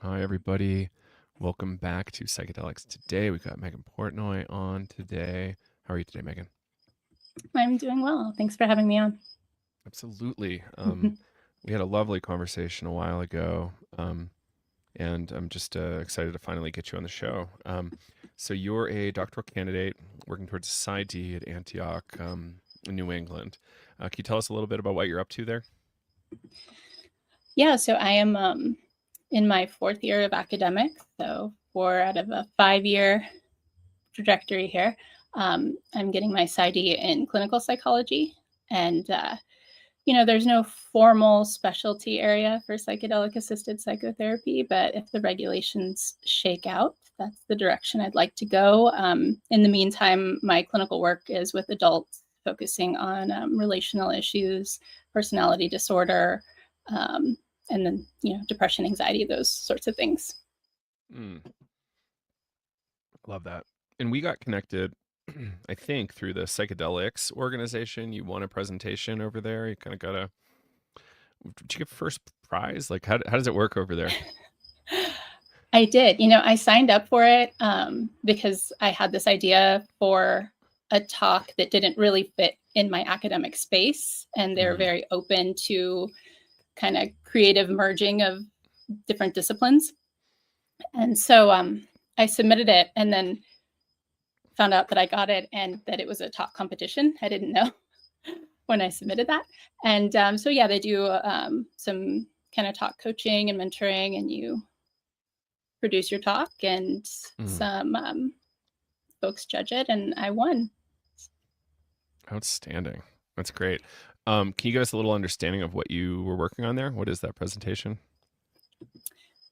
Hi, everybody. Welcome back to Psychedelics Today. We've got Megan Portnoy on today. How are you today, Megan? I'm doing well. Thanks for having me on. Absolutely. We had a lovely conversation a while ago, and I'm just excited to finally get you on the show. So you're a doctoral candidate working towards a PsyD at Antioch in New England. Can you tell us a little bit about what you're up to there? Yeah, so I am in my fourth year of academics, so 4 out of a 5-year trajectory here. I'm getting my PsyD in clinical psychology, and there's no formal specialty area for psychedelic-assisted psychotherapy, but if the regulations shake out, that's the direction I'd like to go. In the meantime, my clinical work is with adults, focusing on relational issues, personality disorder, um, and then depression, anxiety, those sorts of things. Mm, love that. And we got connected, I think, through the psychedelics organization. You won a presentation over there. You kind of got a Did you get first prize? Like, how does it work over there? I did. I signed up for it because I had this idea for a talk that didn't really fit in my academic space. And they're Mm, very open to kind of creative merging of different disciplines. And so I submitted it and then found out that I got it and that it was a talk competition. I didn't know when I submitted that. And so, yeah, they do some kind of talk coaching and mentoring, and you produce your talk, and mm, some folks judge it, and I won. outstanding. That's great. Can you give us a little understanding of what you were working on there? What is that presentation?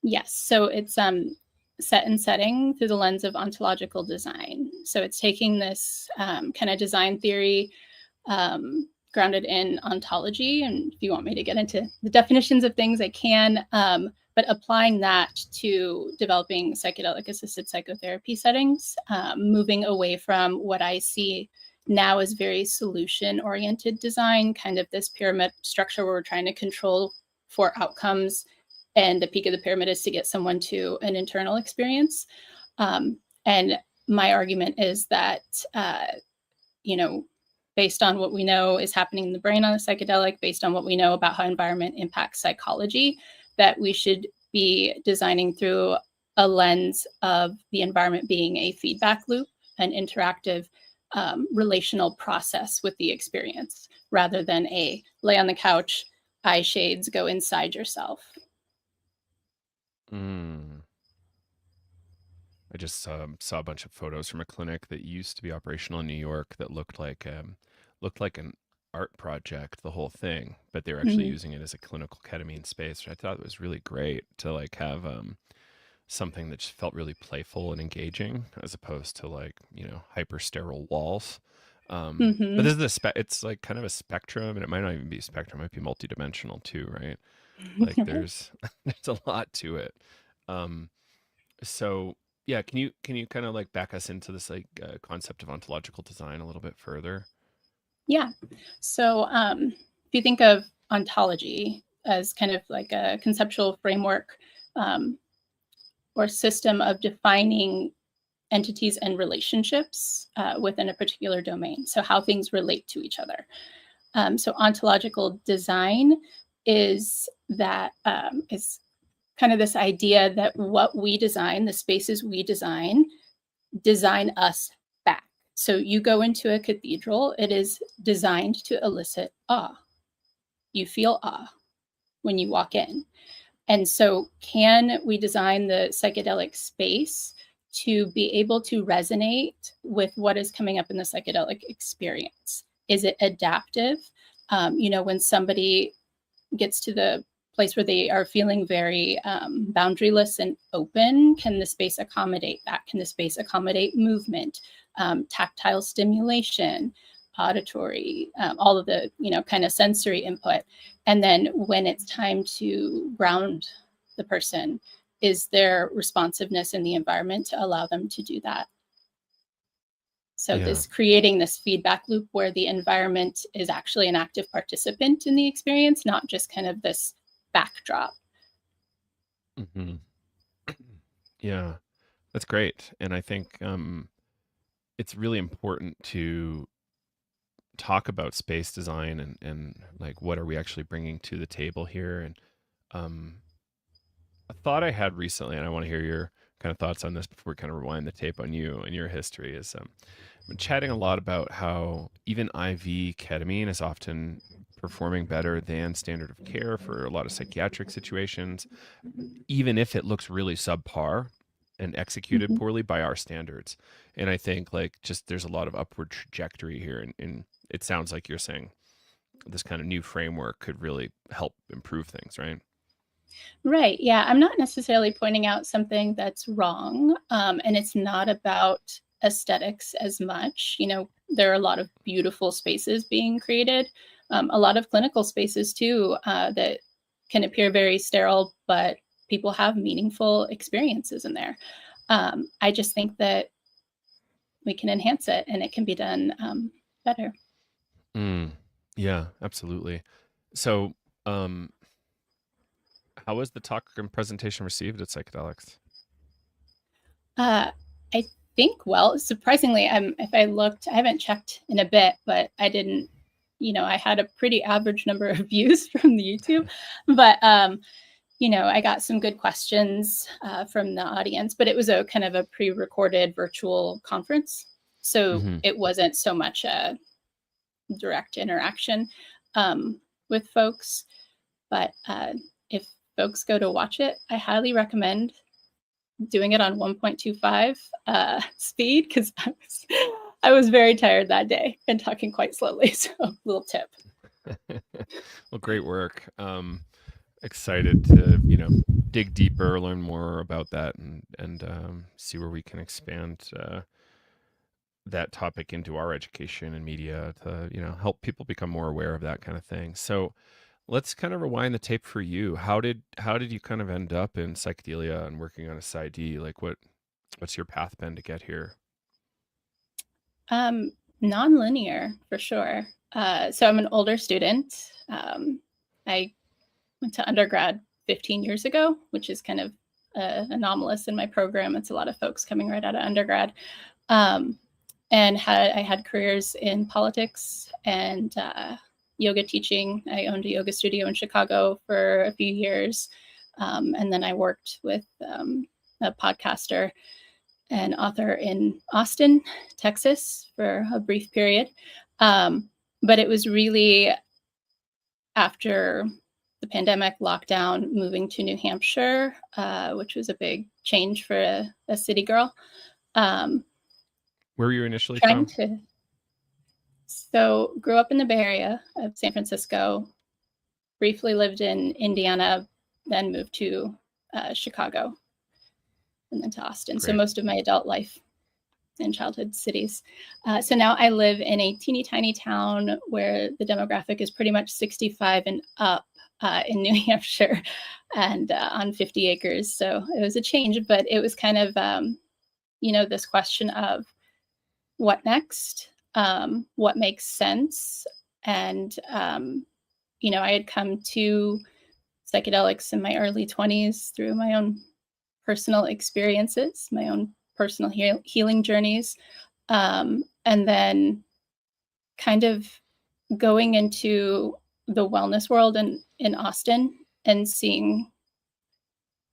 Yes, so it's set and setting through the lens of ontological design. So it's taking this kind of design theory grounded in ontology. And if you want me to get into the definitions of things, I can. But applying that to developing psychedelic assisted psychotherapy settings, moving away from what I see now as very solution oriented design, kind of this pyramid structure where we're trying to control for outcomes. And the peak of the pyramid is to get someone to an internal experience. And my argument is that, you know, based on what we know is happening in the brain on a psychedelic, based on what we know about how environment impacts psychology, that we should be designing through a lens of the environment being a feedback loop, an interactive relational process with the experience, rather than a lay on the couch, eye shades, go inside yourself. Mm. I just saw a bunch of photos from a clinic that used to be operational in New York that looked like an art project, the whole thing, but they were actually Mm-hmm. using it as a clinical ketamine space, which I thought was really great to like have something that just felt really playful and engaging as opposed to like, hyper sterile walls. But Mm-hmm. this is it's like kind of a spectrum, and it might not even be a spectrum, it might be multidimensional too, right? Like there's there's a lot to it. Um, so yeah, can you kind of like back us into this like concept of ontological design a little bit further? Yeah. So if you think of ontology as kind of like a conceptual framework um, or system of defining entities and relationships within a particular domain, so how things relate to each other. So ontological design is kind of this idea that what we design, the spaces we design us back. So you go into a cathedral, it is designed to elicit awe. You feel awe when you walk in. And so, can we design the psychedelic space to be able to resonate with what is coming up in the psychedelic experience? Is it adaptive? When somebody gets to the place where they are feeling very boundaryless and open, can the space accommodate that? Can the space accommodate movement, tactile stimulation, auditory, all of the kind of sensory input? And then when it's time to ground the person, is there responsiveness in the environment to allow them to do that? So Yeah. this creating this feedback loop where the environment is actually an active participant in the experience, not just kind of this backdrop. Hmm. Yeah, that's great. And I think it's really important to talk about space design and like what are we actually bringing to the table here. And um, a thought I had recently, and I want to hear your kind of thoughts on this before we kind of rewind the tape on you and your history, is I've been chatting a lot about how even IV ketamine is often performing better than standard of care for a lot of psychiatric situations, even if it looks really subpar and executed Mhm. poorly by our standards. And I think like just there's a lot of upward trajectory here. And it sounds like you're saying this kind of new framework could really help improve things, right? Right. Yeah. I'm not necessarily pointing out something that's wrong. And it's not about aesthetics as much. There are a lot of beautiful spaces being created, a lot of clinical spaces too, that can appear very sterile, but people have meaningful experiences in there. I just think that we can enhance it and it can be done better. Mm, yeah, absolutely. So, um, how was the talk and presentation received at Psychedelics? Uh, I think, well, surprisingly, if I looked, I haven't checked in a bit, but I didn't, I had a pretty average number of views from the YouTube, but, I got some good questions from the audience, but it was a kind of a pre-recorded virtual conference. So Hmm. it wasn't so much a direct interaction with folks. But if folks go to watch it, I highly recommend doing it on 1.25 speed because I was very tired that day and talking quite slowly. So, little tip. Well, great work. Excited to dig deeper, learn more about that, and see where we can expand that topic into our education and media to help people become more aware of that kind of thing. So let's kind of rewind the tape for you. How did you kind of end up in psychedelia and working on a PsyD? Like what's your path been to get here? Um, Non-linear for sure. So I'm an older student. I went to undergrad 15 years ago, which is kind of anomalous in my program. It's a lot of folks coming right out of undergrad. Um, and I had careers in politics and yoga teaching. I owned a yoga studio in Chicago for a few years, and then I worked with a podcaster and author in Austin, Texas, for a brief period. But it was really after the pandemic lockdown, moving to New Hampshire, which was a big change for a city girl. Um, Where were you initially Trying from? to grew up in the Bay Area of San Francisco, briefly lived in Indiana, then moved to Chicago and then to Austin. So Great. most of my adult life in childhood cities. So now I live in a teeny tiny town where the demographic is pretty much 65 and up in New Hampshire and on 50 acres. So it was a change, but it was kind of, this question of what next, what makes sense. And, I had come to psychedelics in my early 20s through my own personal experiences, my own personal healing journeys. And then kind of going into the wellness world in Austin and seeing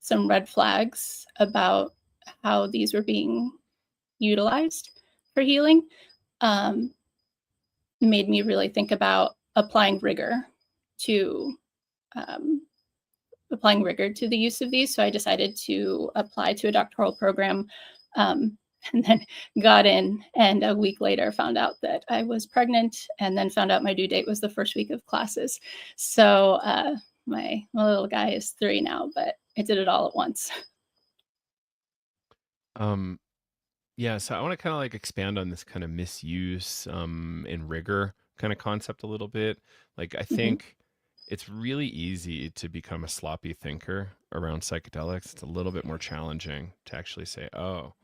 some red flags about how these were being utilized for healing um, made me really think about to um, applying rigor to the use of these. So I decided to apply to a doctoral program, um, and then got in. And a week later, found out that I was pregnant, and then found out my due date was the first week of classes. So my little guy is 3 now, but I did it all at once. Um, yeah, so I want to kind of like expand on this kind of misuse and rigor kind of concept a little bit. Like I Hmm. think it's really easy to become a sloppy thinker around psychedelics. It's a little bit more challenging to actually say, "Oh,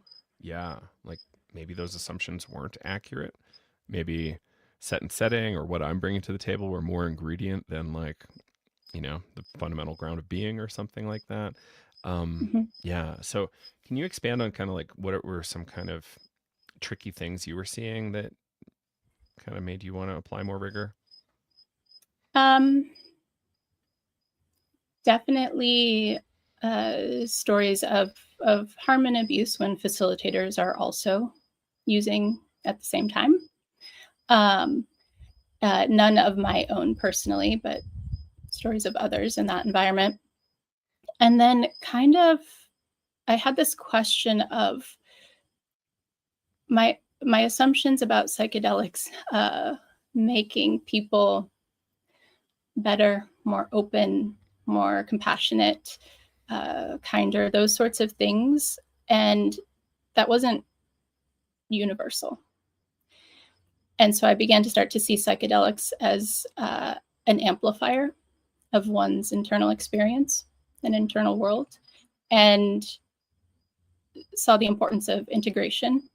yeah, like maybe those assumptions weren't accurate. Maybe set and setting or what I'm bringing to the table were more ingredient than like, the fundamental ground of being or something like that." Yeah. So can you expand on kind of like were some kind of tricky things you were seeing that kind of made you want to apply more rigor? Um, Definitely stories of harm and abuse when facilitators are also using at the same time. Um, None of my own personally, but stories of others in that environment. And then kind of, I had this question of my assumptions about psychedelics making people better, more open, more compassionate, kinder, those sorts of things. And that wasn't universal. And so I began to start to see psychedelics as an amplifier of one's internal experience and internal world, and saw the importance of integration.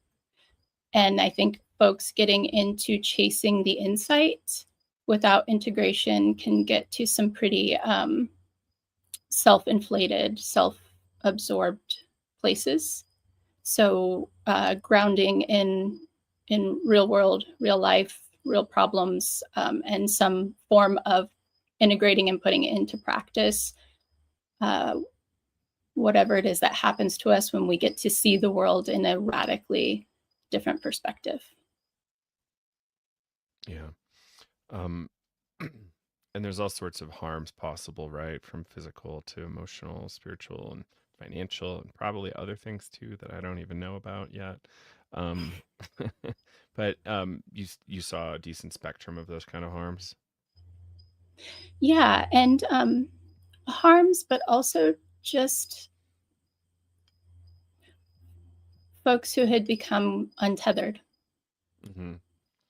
And I think folks getting into chasing the insight without integration can get to some pretty self-inflated, self-absorbed places. So grounding in real world, real life, real problems, and some form of integrating and putting it into practice, uh, whatever it is that happens to us when we get to see the world in a radically different perspective. Yeah. Um, and there's all sorts of harms possible, right? From physical to emotional, spiritual, and financial, and probably other things too that I don't even know about yet. Um, but you saw a decent spectrum of those kind of harms. Yeah, and harms, but also just folks who had become untethered Hmm.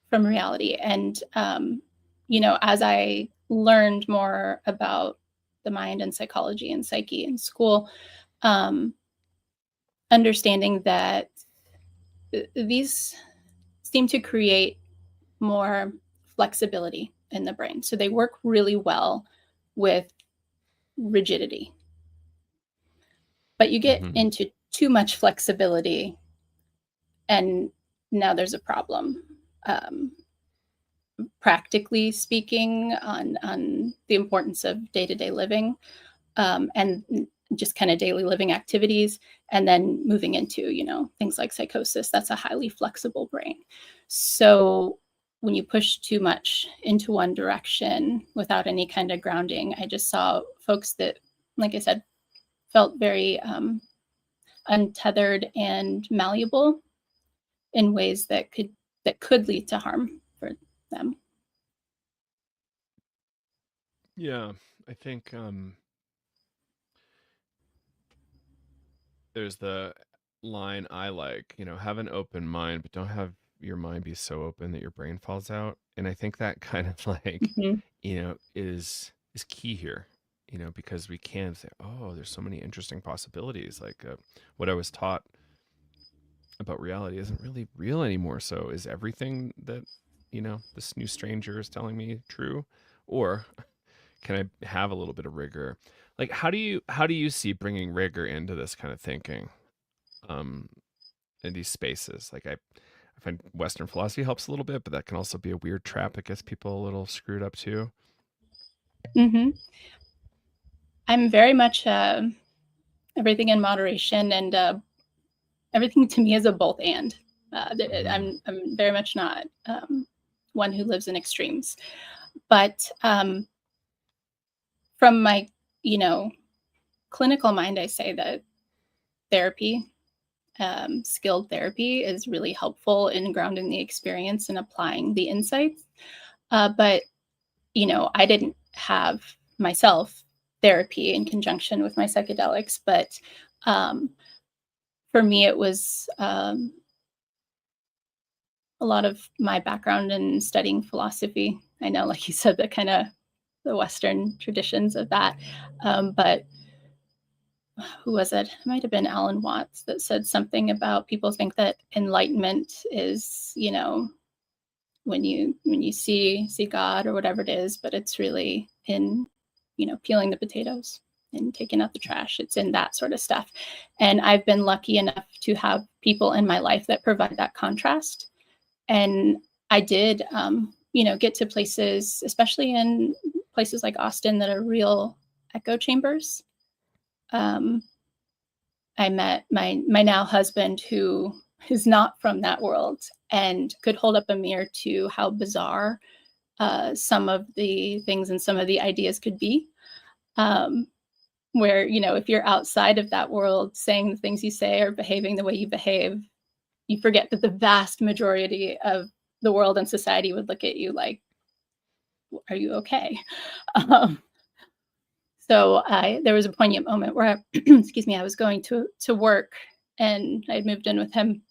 from reality. And, as I learned more about the mind and psychology and psyche in school, um, understanding that these seem to create more flexibility in the brain. So they work really well with rigidity. But you get Hmm. into too much flexibility, and now there's a problem. Um, Practically speaking, on the importance of day to day living, and just kind of daily living activities, and then moving into things like psychosis. That's a highly flexible brain. So when you push too much into one direction without any kind of grounding, I just saw folks that, like I said, felt very untethered and malleable in ways that could lead to harm for them. Yeah, I think there's the line I like, have an open mind, but don't have your mind be so open that your brain falls out. And I think that kind of like, Mhm. is key here, because we can say, oh, there's so many interesting possibilities. Like what I was taught about reality isn't really real anymore. So is everything that, this new stranger is telling me true? Or can I have a little bit of rigor? Like, how do you see bringing rigor into this kind of thinking? Um, in these spaces. Like I find Western philosophy helps a little bit, but that can also be a weird trap that gets people a little screwed up too. Mhm. I'm very much everything in moderation, and everything to me is a both and. Hmm. I'm very much not one who lives in extremes, but from my you know clinical mind, I say that therapy, skilled therapy, is really helpful in grounding the experience and applying the insights. But I didn't have myself therapy in conjunction with my psychedelics, but um, for me, it was a lot of my background in studying philosophy. I know, like you said, the kind of the Western traditions of that. But who was it? It might have been Alan Watts that said something about people think that enlightenment is, when you see God or whatever it is, but it's really in, peeling the potatoes in taking out the trash. It's in that sort of stuff. And I've been lucky enough to have people in my life that provide that contrast. And I did, get to places, especially in places like Austin, that are real echo chambers. I met my now husband, who is not from that world, and could hold up a mirror to how bizarre some of the things and some of the ideas could be. Um, where, if you're outside of that world, saying the things you say or behaving the way you behave, you forget that the vast majority of the world and society would look at you like, are you okay? Um, so there was a poignant moment where, excuse me, I was going to work, and I'd moved in with him,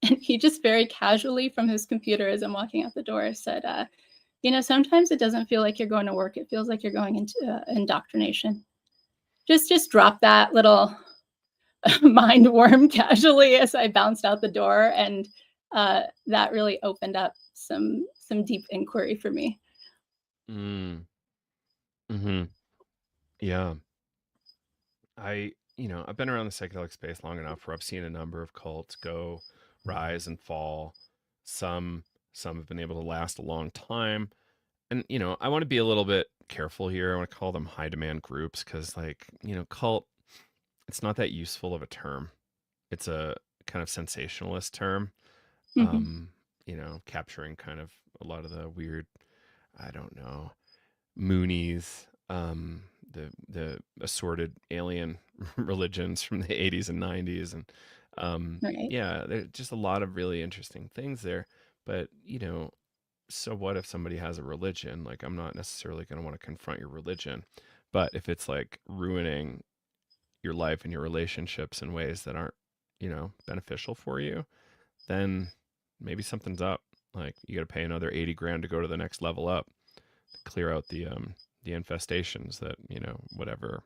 and he just very casually from his computer, as I'm walking out the door, said, sometimes it doesn't feel like you're going to work. It feels like you're going into indoctrination. Just drop that little mind worm casually as I bounced out the door, and that really opened up some deep inquiry for me. Mm. Mm-hmm. Yeah. I've been around the psychedelic space long enough where I've seen a number of cults go rise and fall. Some some have been able to last a long time. And I want to be a little bit careful here. I want to call them high demand groups because cult, it's not that useful of a term. It's a kind of sensationalist term. Mm-hmm. Capturing kind of a lot of the weird, I don't know, Moonies, the assorted alien religions from the 80s and 90s, and Right. yeah, there's just a lot of really interesting things there. But so what if somebody has a religion? Like, I'm not necessarily going to want to confront your religion, but if it's like ruining your life and your relationships in ways that aren't beneficial for you, then maybe something's up. Like, you got to pay another 80 grand to go to the next level up, clear out the infestations that whatever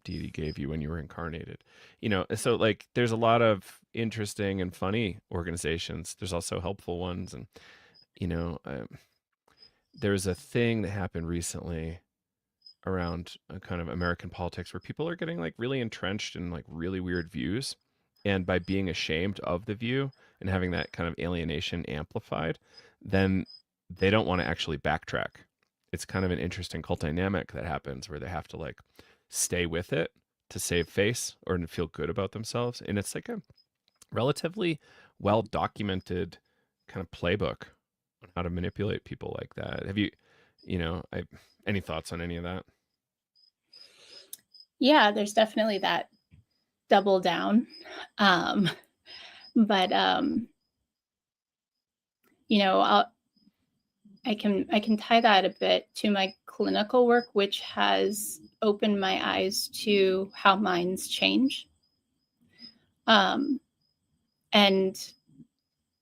deity gave you when you were incarnated. So like there's a lot of interesting and funny organizations. There's also helpful ones, and you know there's a thing that happened recently around kind of American politics where people are getting like really entrenched in like really weird views, and by being ashamed of the view and having that kind of alienation amplified, then they don't want to actually backtrack. It's kind of an interesting cult dynamic that happens where they have to like stay with it to save face or to feel good about themselves, and it's like a relatively well documented kind of playbook on how to manipulate people like that. Have you, I any thoughts on any of that? Yeah, there's definitely that double down. Um, but you know, I'll, I can tie that a bit to my clinical work, which has opened my eyes to how minds change. Um, and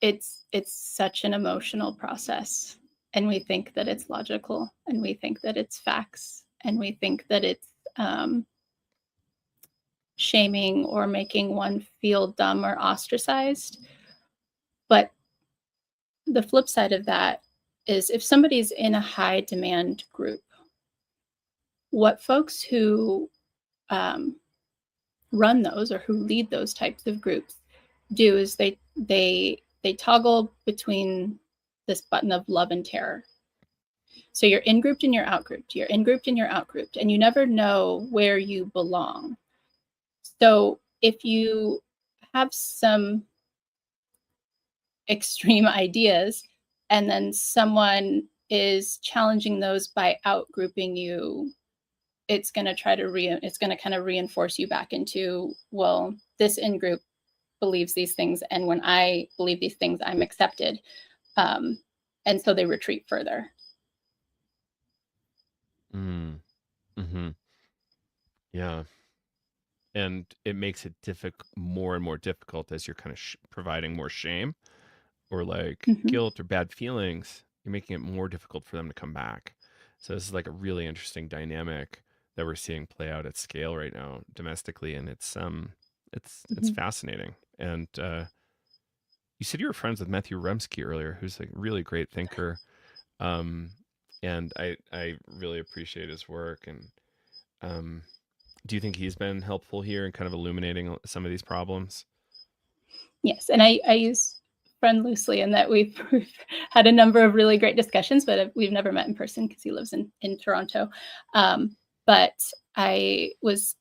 it's such an emotional process, and we think that it's logical, and we think that it's facts, and we think that it's um, shaming or making one feel dumb or ostracized. But the flip side of that is, if somebody's in a high demand group, what folks who um, run those or who lead those types of groups do is they toggle between this button of love and terror. So you're in grouped and you're out grouped. You're in grouped and you're out grouped, and you never know where you belong. So if you have some extreme ideas, and then someone is challenging those by out grouping you, it's going to it's going to kind of reinforce you back into, well, this in group believes these things, and when I believe these things, I'm accepted. Um, and so they retreat further. Mm. Hmm. Yeah. And it makes it more and more difficult as you're kind of providing more shame or like Mm-hmm. guilt or bad feelings. You're making it more difficult for them to come back. So this is like a really interesting dynamic that we're seeing play out at scale right now domestically, and it's Mm-hmm. fascinating. And you said you were friends with Matthew Remski earlier, who's a really great thinker. Um, and I really appreciate his work, and um, Do you think he's been helpful here in kind of illuminating some of these problems? Yes, and I use friend loosely in that we've had a number of really great discussions, but we've never met in person because he lives in Toronto. But I was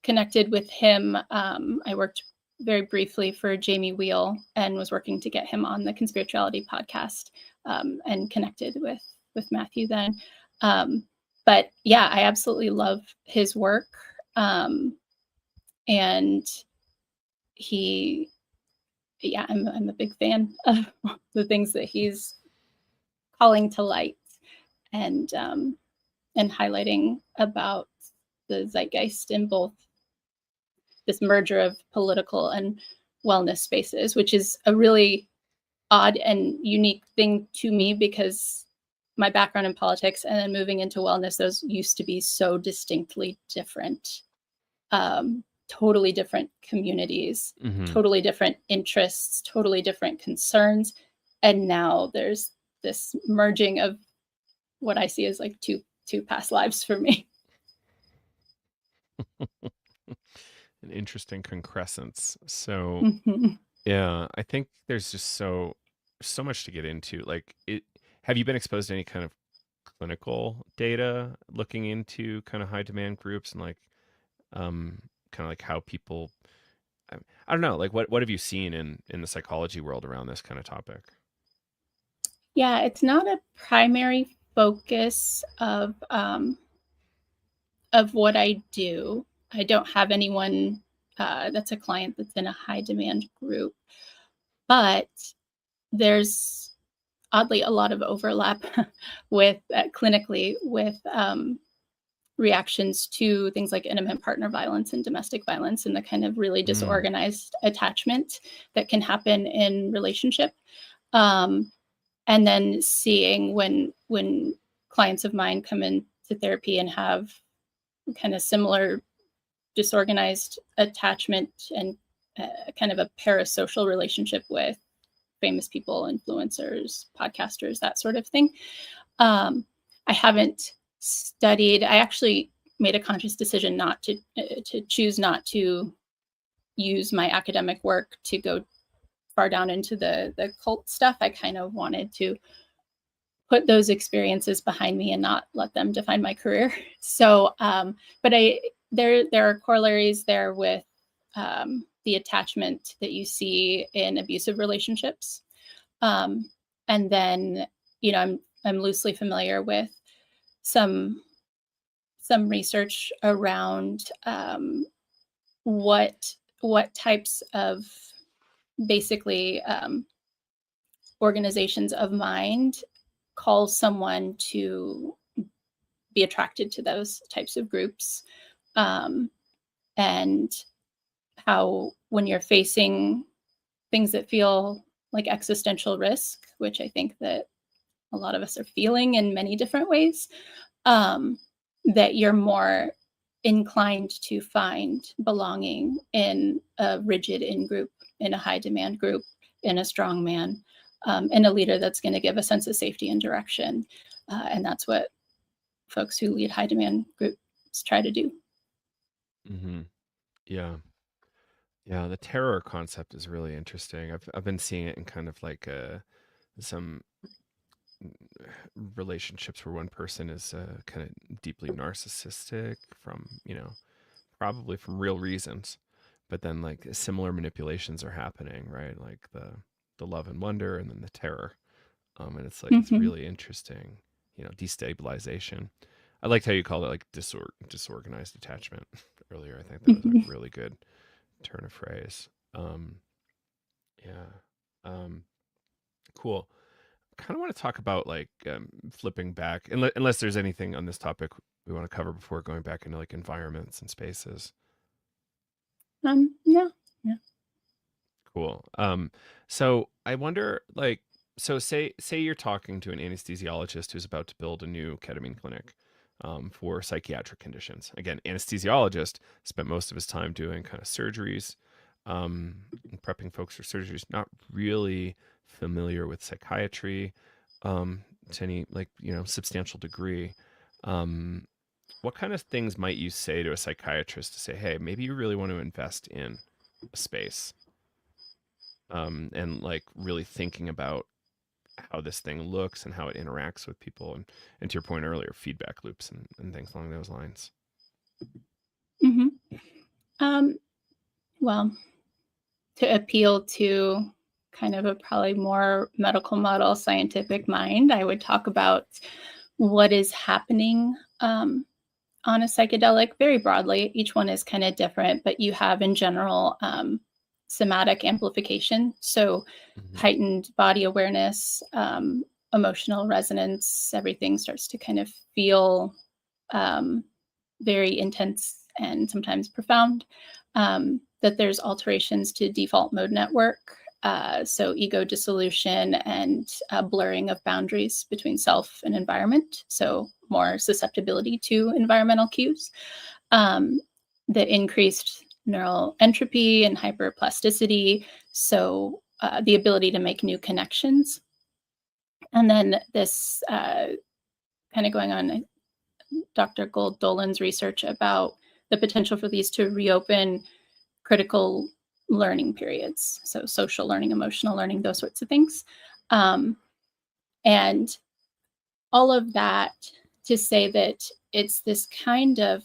connected with him. I worked very briefly for Jamie Wheel and was working to get him on the Conspirituality podcast, and connected with Matthew then. Um, but yeah, I absolutely love his work. And he, yeah, I'm a big fan of the things that he's calling to light, and highlighting about the zeitgeist in both this merger of political and wellness spaces, which is a really odd and unique thing to me because my background in politics and then moving into wellness, those used to be so distinctly different, totally different communities, Hmm. totally different interests, totally different concerns. And now there's this merging of what I see as like two past lives for me. An interesting concrescence. So Mhm. yeah, I think there's just so much to get into. Like it have you been exposed to any kind of clinical data looking into kind of high demand groups and like um kind of like how people I don't know, like what have you seen in the psychology world around this kind of topic? Yeah, it's not a primary focus of what I do. I don't have anyone that's a client that's in a high demand group, but there's oddly a lot of overlap with clinically with reactions to things like intimate partner violence and domestic violence and the kind of really Mm, disorganized attachment that can happen in relationship. Um, and then seeing when clients of mine come into therapy and have kind of similar disorganized attachment and kind of a parasocial relationship with famous people, influencers, podcasters, that sort of thing. I haven't studied. I actually made a conscious decision not to choose not to use my academic work to go far down into the cult stuff. I kind of wanted to put those experiences behind me and not let them define my career. So, but there are corollaries there with the attachment that you see in abusive relationships, um, and then I'm loosely familiar with some some research around what types of basically organizations of mind call someone to be attracted to those types of groups, um, and how when you're facing things that feel like existential risk, which I think that a lot of us are feeling in many different ways, um, that you're more inclined to find belonging in a rigid in group, in a high demand group, in a strong man, in a leader that's going to give a sense of safety and direction. And that's what folks who lead high demand groups try to do. hmm. Yeah. Yeah, the terror concept is really interesting. I've been seeing it in kind of like some relationships where one person is kind of deeply narcissistic from, probably from real reasons, but then like similar manipulations are happening, right? Like the love and wonder and then the terror. And it's like it's Mhm. really interesting, destabilization. I liked how you called it like disorganized attachment earlier. I think that was a Mhm. really good turn of phrase. Um, yeah. Um, cool. Kind of want to talk about like flipping back, unless there's anything on this topic we want to cover before going back into like environments and spaces. Yeah, yeah. Cool. So I wonder, like, so say you're talking to an anesthesiologist who's about to build a new ketamine clinic for psychiatric conditions. Again, anesthesiologist spent most of his time doing kind of surgeries, and prepping folks for surgeries. Not really familiar with psychiatry to any like substantial degree. Um, what kind of things might you say to a psychiatrist to say, hey, maybe you really want to invest in a space, and like really thinking about how this thing looks and how it interacts with people, and to your point earlier, feedback loops and things along those lines. Mm-hmm. Um, well, to appeal to kind of a probably more medical model scientific mind, I would talk about what is happening on a psychedelic very broadly. Each one is kind of different, but you have in general somatic amplification. So Hmm. heightened body awareness, emotional resonance, everything starts to kind of feel um, very intense and sometimes profound. That there's alterations to default mode network, so ego dissolution and blurring of boundaries between self and environment, so more susceptibility to environmental cues. Um, the increased neural entropy and hyperplasticity, so the ability to make new connections. And then this kind of going on Dr. Gold Dolan's research about the potential for these to reopen critical learning periods. So, social learning, emotional learning, those sorts of things. Um, and all of that to say that it's this kind of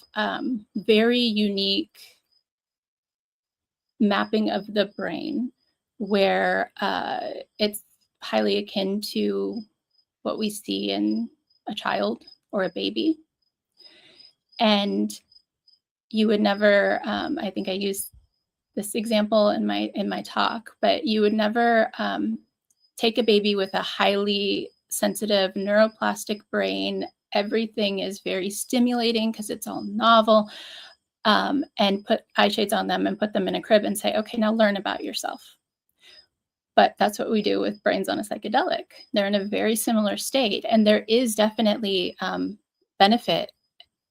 very unique mapping of the brain where it's highly akin to what we see in a child or a baby. And you would never, I think I used this example in my talk, but you would never take a baby with a highly sensitive neuroplastic brain. Everything is very stimulating because it's all novel, and put eye shades on them and put them in a crib and say, okay, now learn about yourself. But that's what we do with brains on a psychedelic. They're in a very similar state, and there is definitely benefit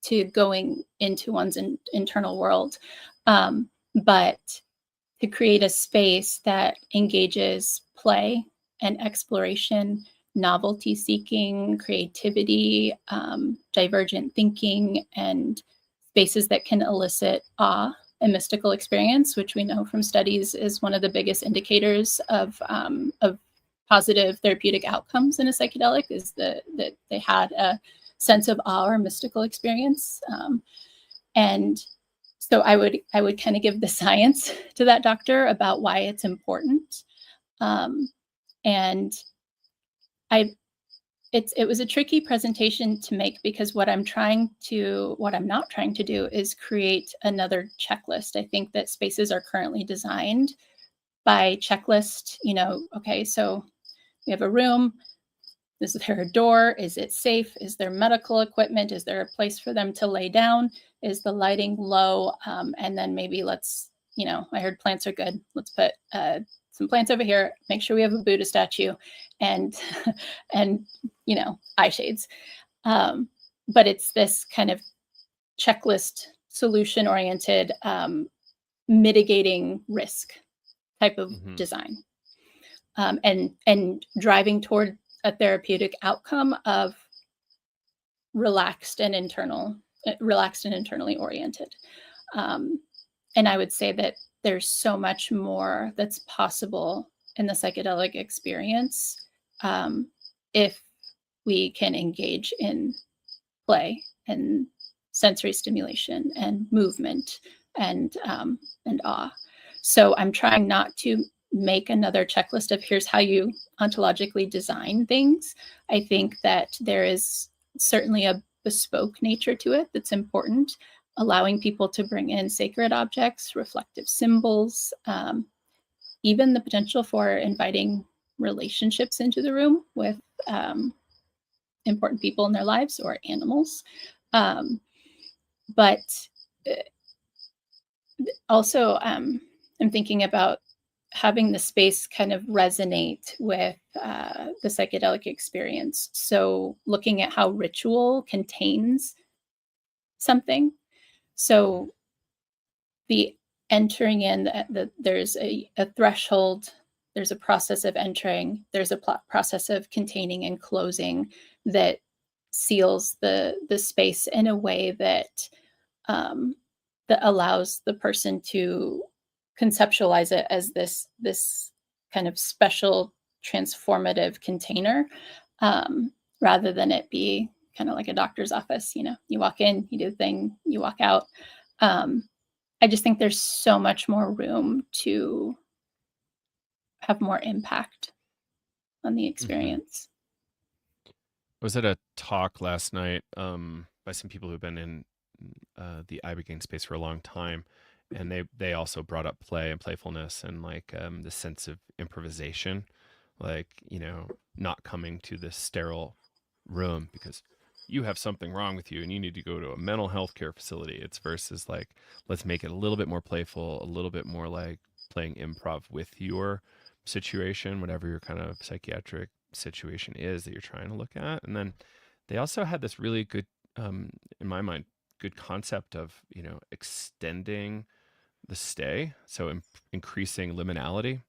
to going into one's internal world. But to create a space that engages play and exploration, novelty seeking, creativity, divergent thinking, and spaces that can elicit awe and mystical experience, which we know from studies is one of the biggest indicators of positive therapeutic outcomes in a psychedelic, is that they had a sense of awe or mystical experience. And so I would kind of give the science to that doctor about why it's important. And I it was a tricky presentation to make because what I'm not trying to do is create another checklist. I think that spaces are currently designed by checklist, okay, so we have a room. Is there a door? Is it safe? Is there medical equipment? Is there a place for them to lay down? Is the lighting low? And then maybe I heard plants are good. Let's put some plants over here. Make sure we have a Buddha statue, and and eye shades. But it's this kind of checklist, solution-oriented, mitigating risk type of Hmm. design, and driving toward a therapeutic outcome of relaxed and internally oriented. Um, and I would say that there's so much more that's possible in the psychedelic experience, if we can engage in play and sensory stimulation and movement and awe. So I'm trying not to make another checklist of here's how you ontologically design things. I think that there is certainly a bespoke nature to it that's important, allowing people to bring in sacred objects, reflective symbols, even the potential for inviting relationships into the room with important people in their lives or animals. Um, but also, I'm thinking about having the space kind of resonate with the psychedelic experience. So, looking at how ritual contains something. So, the entering in, there's a threshold, there's a process of entering, there's a process of containing and closing that seals the space in a way that that allows the person to conceptualize it as this kind of special transformative container, rather than it be kind of like a doctor's office. You know, you walk in, you do the thing, you walk out. um, I just think there's so much more room to have more impact on the Hmm. experience. I was at a talk last night by some people who've been in the ibogaine space for a long time, and they also brought up play and playfulness and like the sense of improvisation, like not coming to this sterile room because you have something wrong with you and you need to go to a mental health care facility. It's versus like let's make it a little bit more playful, a little bit more like playing improv with your situation, whatever your kind of psychiatric situation is that you're trying to look at. And then they also had this really good, in my mind, good concept of extending the stay, so increasing liminality,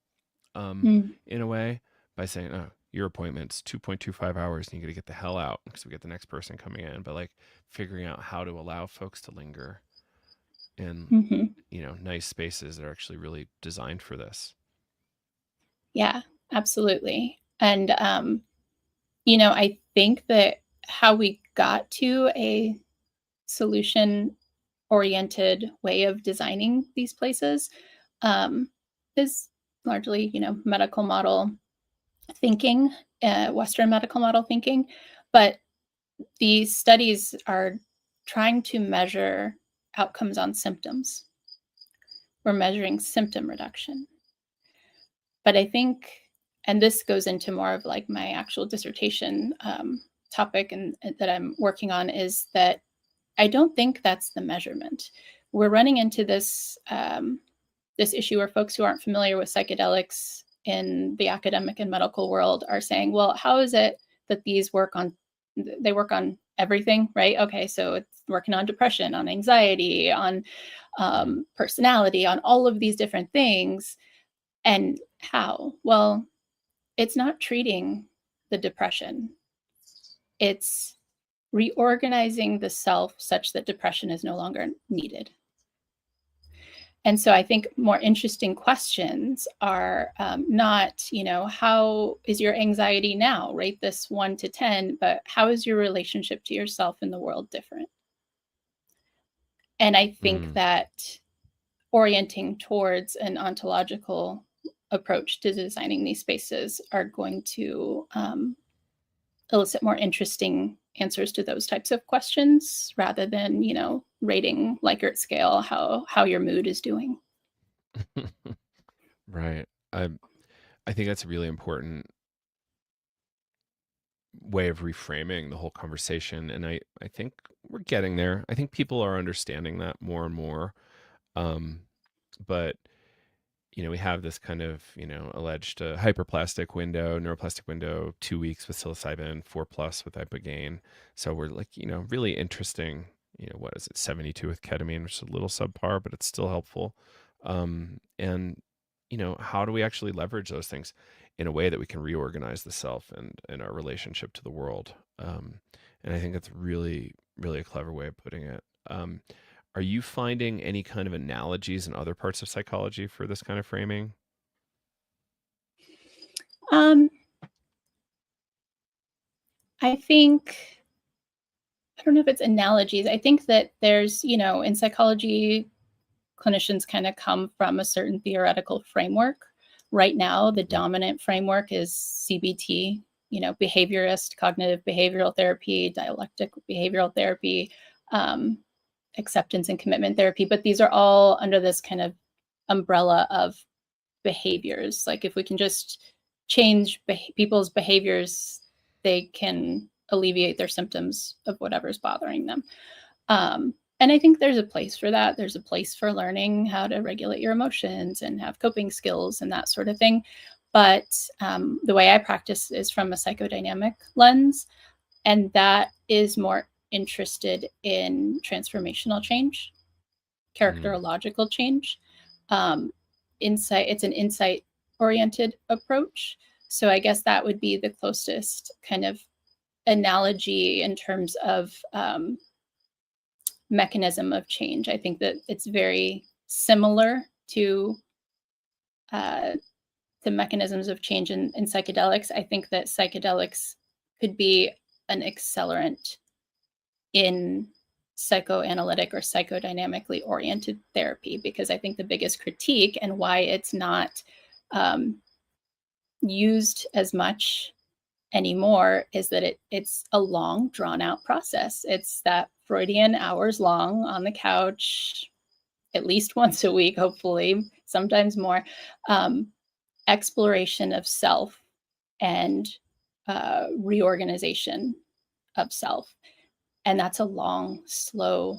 um, Mm. in a way by saying, "Oh, your appointment's 2.25 hours, and you got to get the hell out because we get the next person coming in." But like figuring out how to allow folks to linger in Hmm. nice spaces that are actually really designed for this. Yeah, absolutely. And I think that how we got to a solution oriented way of designing these places, um, is largely, medical model thinking, Western medical model thinking. But these studies are trying to measure outcomes on symptoms. We're measuring symptom reduction. But I think, and this goes into more of like my actual dissertation topic and that I'm working on, is that I don't think that's the measurement. We're running into this issue where folks who aren't familiar with psychedelics in the academic and medical world are saying, well, how is it that they work on everything, right? Okay, so it's working on depression, on anxiety, on Mm. personality, on all of these different things. And how? Well, it's not treating the depression. It's reorganizing the self such that depression is no longer needed. And so I think more interesting questions are, not, how is your anxiety now? Rate this 1 to 10, but how is your relationship to yourself in the world different? And I think Mm. that orienting towards an ontological approach to designing these spaces are going to elicit more interesting answers to those types of questions rather than, rating Likert scale how your mood is doing. Right. I think that's a really important way of reframing the whole conversation, and I think we're getting there. I think people are understanding that more and more. Um, but we have this kind of alleged hyperplastic window, neuroplastic window, 2 weeks with psilocybin, 4+ with ibogaine. So we're like really interesting. What is it, 72 with ketamine, which is a little subpar, but it's still helpful. And how do we actually leverage those things in a way that we can reorganize the self and our relationship to the world? And I think that's really, really a clever way of putting it. Are you finding any kind of analogies in other parts of psychology for this kind of framing? Um, I think, I don't know if it's analogies. I think that there's, in psychology, clinicians kind of come from a certain theoretical framework. Right now, the Mm. dominant framework is CBT, behaviorist, cognitive behavioral therapy, dialectic behavioral therapy, um, acceptance and commitment therapy. But these are all under this kind of umbrella of behaviors. Like if we can just change people's behaviors, they can alleviate their symptoms of whatever's bothering them. And I think there's a place for that. There's a place for learning how to regulate your emotions and have coping skills and that sort of thing. But the way I practice is from a psychodynamic lens, and that is more interested in transformational change, Mm. characterological change. Um, it's an insight oriented approach. So I guess that would be the closest kind of analogy in terms of mechanism of change. I think that it's very similar to the mechanisms of change in psychedelics. I think that psychedelics could be an accelerant in psychoanalytic or psychodynamically oriented therapy, because I think the biggest critique and why it's not used as much anymore is that it's a long, drawn out process. It's that Freudian hours long on the couch, at least once a week, hopefully, sometimes more, exploration of self and reorganization of self. And that's a long, slow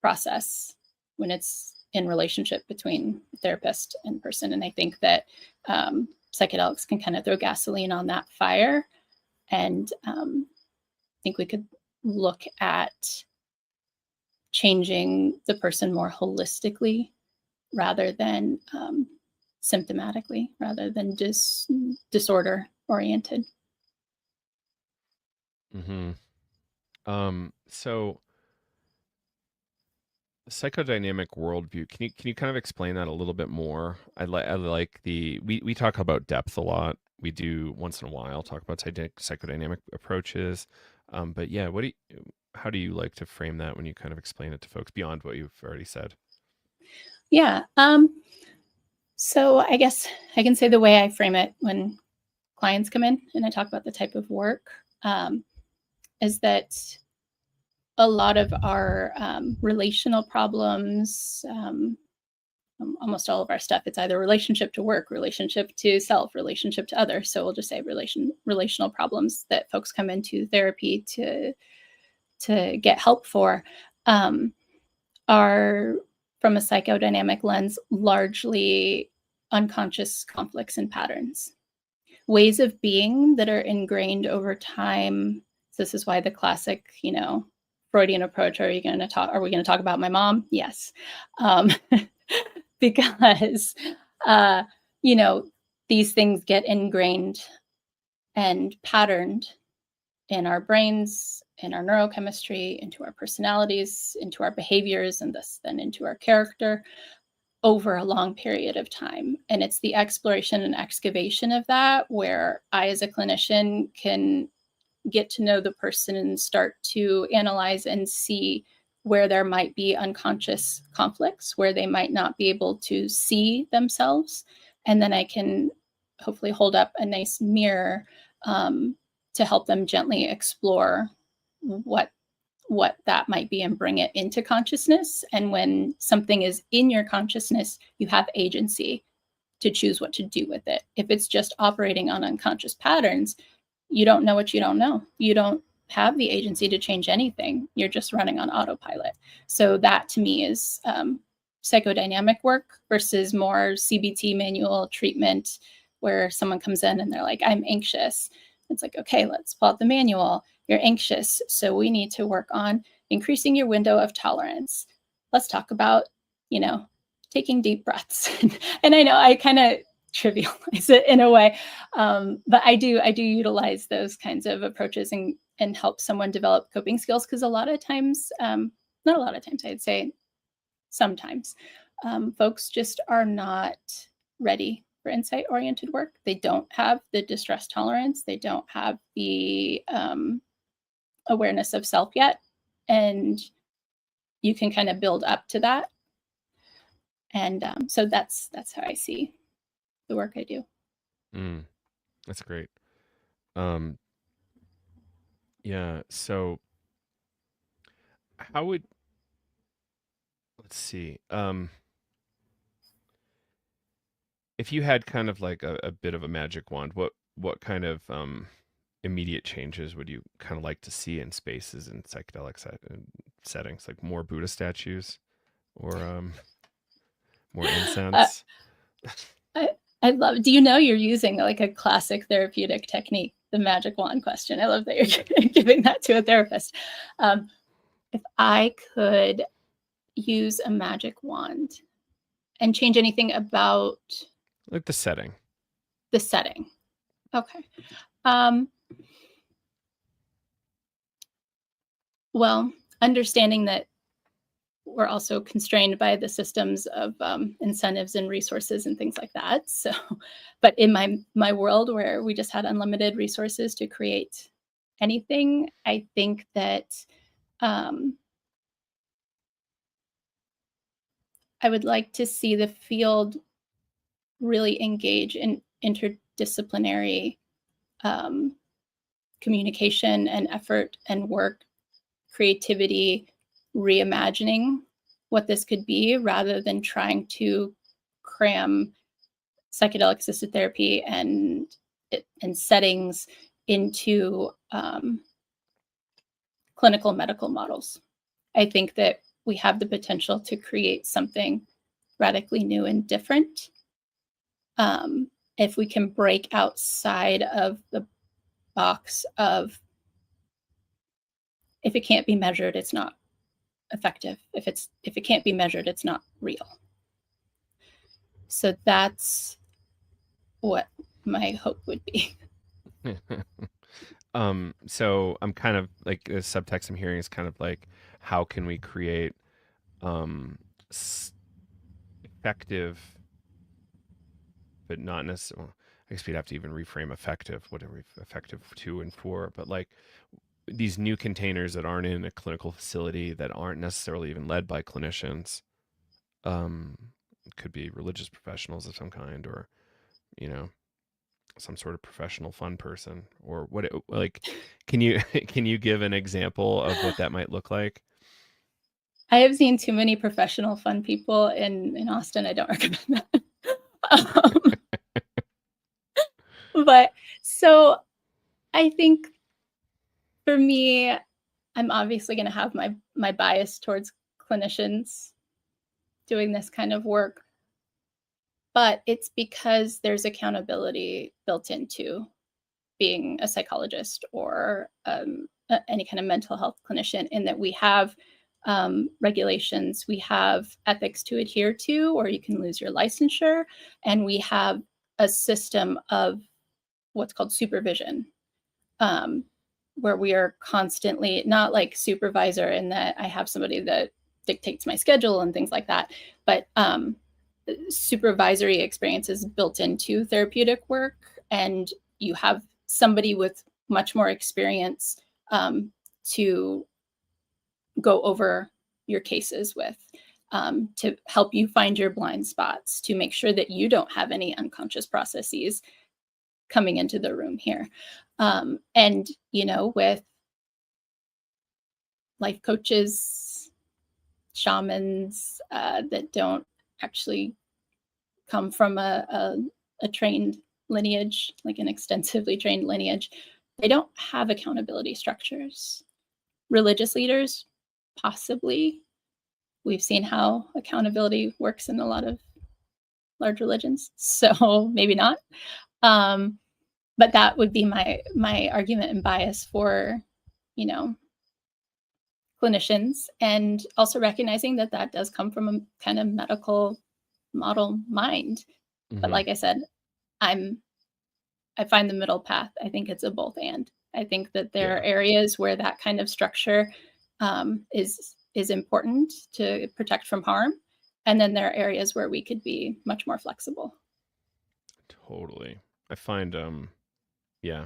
process when it's in relationship between therapist and person. And I think that psychedelics can kind of throw gasoline on that fire. And I think we could look at changing the person more holistically rather than symptomatically, rather than disorder oriented. Mm-hmm. So psychodynamic worldview. Can you kind of explain that a little bit more? I like we talk about depth a lot. We do once in a while talk about psychodynamic approaches. But yeah, how do you like to frame that when you kind of explain it to folks beyond what you've already said? Yeah. So I guess I can say the way I frame it when clients come in and I talk about the type of work is that a lot of our relational problems, almost all of our stuff, it's either relationship to work, relationship to self, relationship to others. So we'll just say relational problems that folks come into therapy to get help for are, from a psychodynamic lens, largely unconscious conflicts and patterns, ways of being that are ingrained over time. So this is why the classic, Freudian approach, are we going to talk about my mom? Yes. Because, these things get ingrained and patterned in our brains, in our neurochemistry, into our personalities, into our behaviors, and thus then into our character over a long period of time. And it's the exploration and excavation of that where I, as a clinician, can get to know the person and start to analyze and see where there might be unconscious conflicts, where they might not be able to see themselves. And then I can hopefully hold up a nice mirror to help them gently explore what that might be and bring it into consciousness. And when something is in your consciousness, you have agency to choose what to do with it. If it's just operating on unconscious patterns, you don't know what you don't know. You don't have the agency to change anything. You're just running on autopilot. So that to me is psychodynamic work versus more CBT manual treatment, where someone comes in and they're like, I'm anxious. It's like, okay, let's pull out the manual. You're anxious, so we need to work on increasing your window of tolerance. Let's talk about, taking deep breaths. And I know I kind of trivialize it in a way, but I do utilize those kinds of approaches and help someone develop coping skills, because a lot of times, not a lot of times, I'd say sometimes, folks just are not ready for insight-oriented work. They don't have the distress tolerance. They don't have the awareness of self yet. And you can kind of build up to that. And so that's how I see the work I do. That's great. Yeah. So let's see. If you had kind of like a bit of a magic wand, what kind of immediate changes would you kind of like to see in spaces and psychedelic settings, like more Buddha statues or more incense? I love. Do you know you're using like a classic therapeutic technique, the magic wand question? I love that you're giving that to a therapist. If I could use a magic wand and change anything about Like the setting. the setting, okay. Well, understanding that we're also constrained by the systems of incentives and resources and things like that. So, but in my world where we just had unlimited resources to create anything, I think that um, I would like to see the field really engage in interdisciplinary um, communication and effort and work, creativity, reimagining what this could be rather than trying to cram psychedelic assisted therapy and settings into clinical medical models. I think that we have the potential to create something radically new and different if we can break outside of the box of if it can't be measured, it's not effective. If it can't be measured, it's not real. So that's what my hope would be. So I'm kind of like the subtext I'm hearing is kind of like, how can we create um effective, but not necessarily. I guess we'd have to even reframe effective, whatever effective to and for, but like these new containers that aren't in a clinical facility, that aren't necessarily even led by clinicians. Um, could be religious professionals of some kind, or you know, some sort of professional fun person, or what? Like, can you can you give an example of what that might look like? I have seen too many professional fun people in Austin. I don't recommend that. um, but so I think for me, I'm obviously going to have my bias towards clinicians doing this kind of work, but it's because there's accountability built into being a psychologist or any kind of mental health clinician, in that we have regulations, we have ethics to adhere to, or you can lose your licensure, and we have a system of what's called supervision, um, where we are constantly not like supervisor in that I have somebody that dictates my schedule and things like that, but supervisory experiences built into therapeutic work, and you have somebody with much more experience to go over your cases with, to help you find your blind spots, to make sure that you don't have any unconscious processes coming into the room here. And, with life coaches, shamans that don't actually come from a trained lineage, like an extensively trained lineage, they don't have accountability structures. Religious leaders, possibly. We've seen how accountability works in a lot of large religions, so maybe not. Um, but that would be my argument and bias for, you know, clinicians, and also recognizing that that does come from a kind of medical model mind. But Hmm. like I said, I'm I find the middle path. I think it's a both and. I think that there are Yeah, areas where that kind of structure is important to protect from harm, and then there are areas where we could be much more flexible. totally. I find yeah,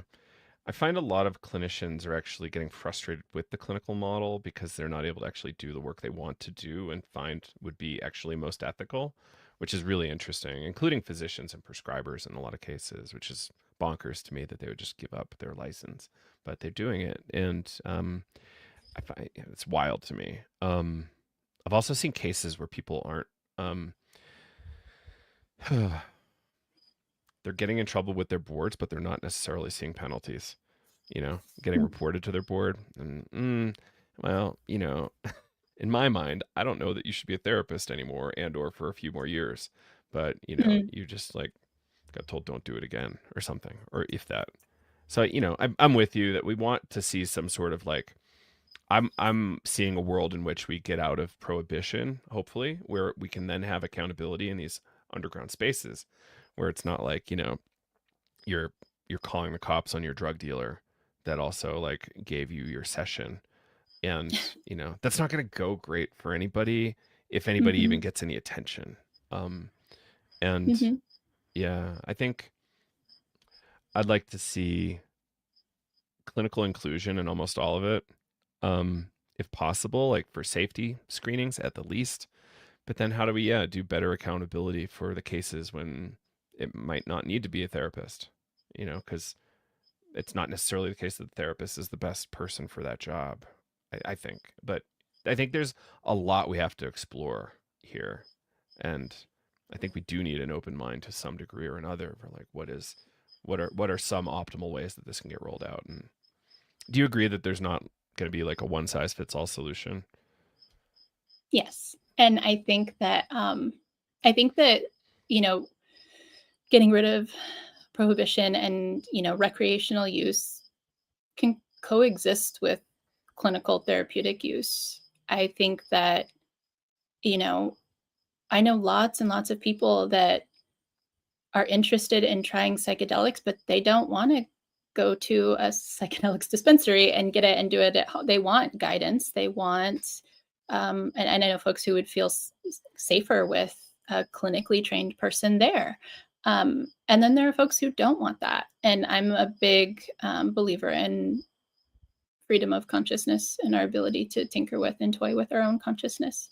I find a lot of clinicians are actually getting frustrated with the clinical model because they're not able to actually do the work they want to do and find would be actually most ethical, which is really interesting, including physicians and prescribers in a lot of cases, which is bonkers to me that they would just give up their license, but they're doing it. And I find it's wild to me. I've also seen cases where people aren't, um, they're getting in trouble with their boards, but they're not necessarily seeing penalties, getting reported to their board. And, well, in my mind, I don't know that you should be a therapist anymore and or for a few more years, but Mhm. you just like got told don't do it again or something, or if that. So, I'm with you that we want to see some sort of like, I'm seeing a world in which we get out of prohibition, hopefully, where we can then have accountability in these underground spaces where it's not like, you're you're calling the cops on your drug dealer that also like gave you your session. And, that's not going to go great for anybody if anybody even Mm-hmm. gets any attention. And Mm-hmm. yeah, I think I'd like to see clinical inclusion in almost all of it, if possible, like for safety screenings at the least. But then how do we, do better accountability for the cases when it might not need to be a therapist, because it's not necessarily the case that the therapist is the best person for that job, I think. But I think there's a lot we have to explore here. And I think we do need an open mind to some degree or another for like what are some optimal ways that this can get rolled out. And do you agree that there's not going to be like a one size fits all solution? Yes. And I think that, you know, getting rid of prohibition and, recreational use can coexist with clinical therapeutic use. I think that, you know, I know lots and lots of people that are interested in trying psychedelics, but they don't want to go to a psychedelics dispensary and get it and do it at home. They want guidance. They want, and I know folks who would feel safer with a clinically trained person there. And then there are folks who don't want that. And I'm a big believer in freedom of consciousness and our ability to tinker with and toy with our own consciousness.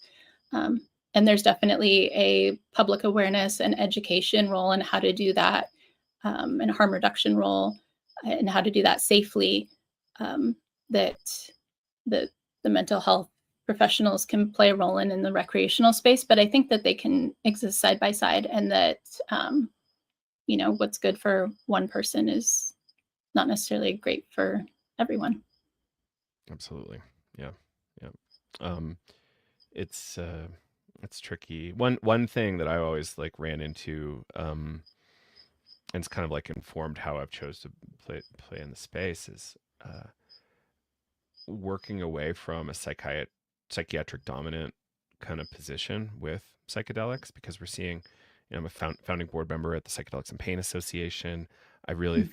Um, and there's definitely a public awareness and education role in how to do that, and a harm reduction role, and how to do that safely, that the, the mental health professionals can play a role in the recreational space. But I think that they can exist side by side, and that, what's good for one person is not necessarily great for everyone. Absolutely. Yeah. Yeah. Um, it's it's tricky. One thing that I always like ran into, and it's kind of like informed how I've chose to play in the space is working away from a psychiatric dominant kind of position with psychedelics, because we're seeing, I'm a founding board member at the Psychedelics and Pain Association. I really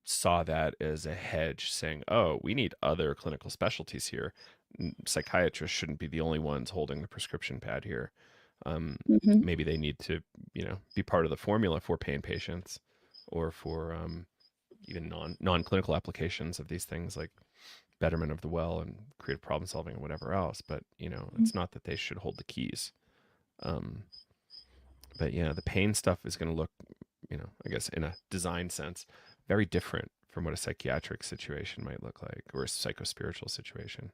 saw that as a hedge, saying, oh, we need other clinical specialties here. Psychiatrists shouldn't be the only ones holding the prescription pad here. Mm-hmm. Maybe they need to, be part of the formula for pain patients, or for even non-clinical applications of these things, like betterment of the well and creative problem solving and whatever else. But it's not that they should hold the keys. um, but yeah, the pain stuff is going to look, I guess in a design sense, very different from what a psychiatric situation might look like, or a psychospiritual situation,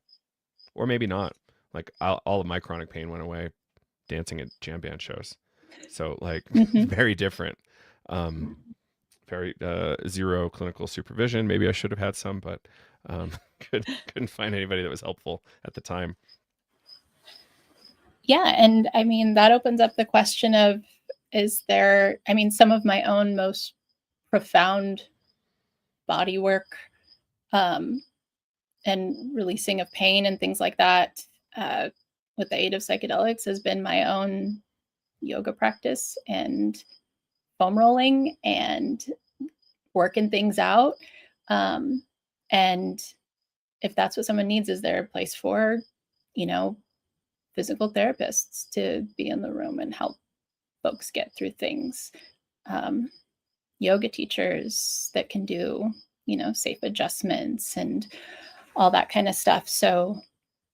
or maybe not. Like all of my chronic pain went away dancing at jam band shows, so like Mm-hmm. very different. um, Very zero clinical supervision. Maybe I should have had some, but um, couldn't find anybody that was helpful at the time. Yeah, and I mean that opens up the question of, is there, I mean, some of my own most profound body work, um, and releasing of pain and things like that, with the aid of psychedelics, has been my own yoga practice and foam rolling and working things out. Um, and if that's what someone needs, is there a place for, you know, physical therapists to be in the room and help folks get through things? Um, Yoga teachers that can do, safe adjustments and all that kind of stuff. So,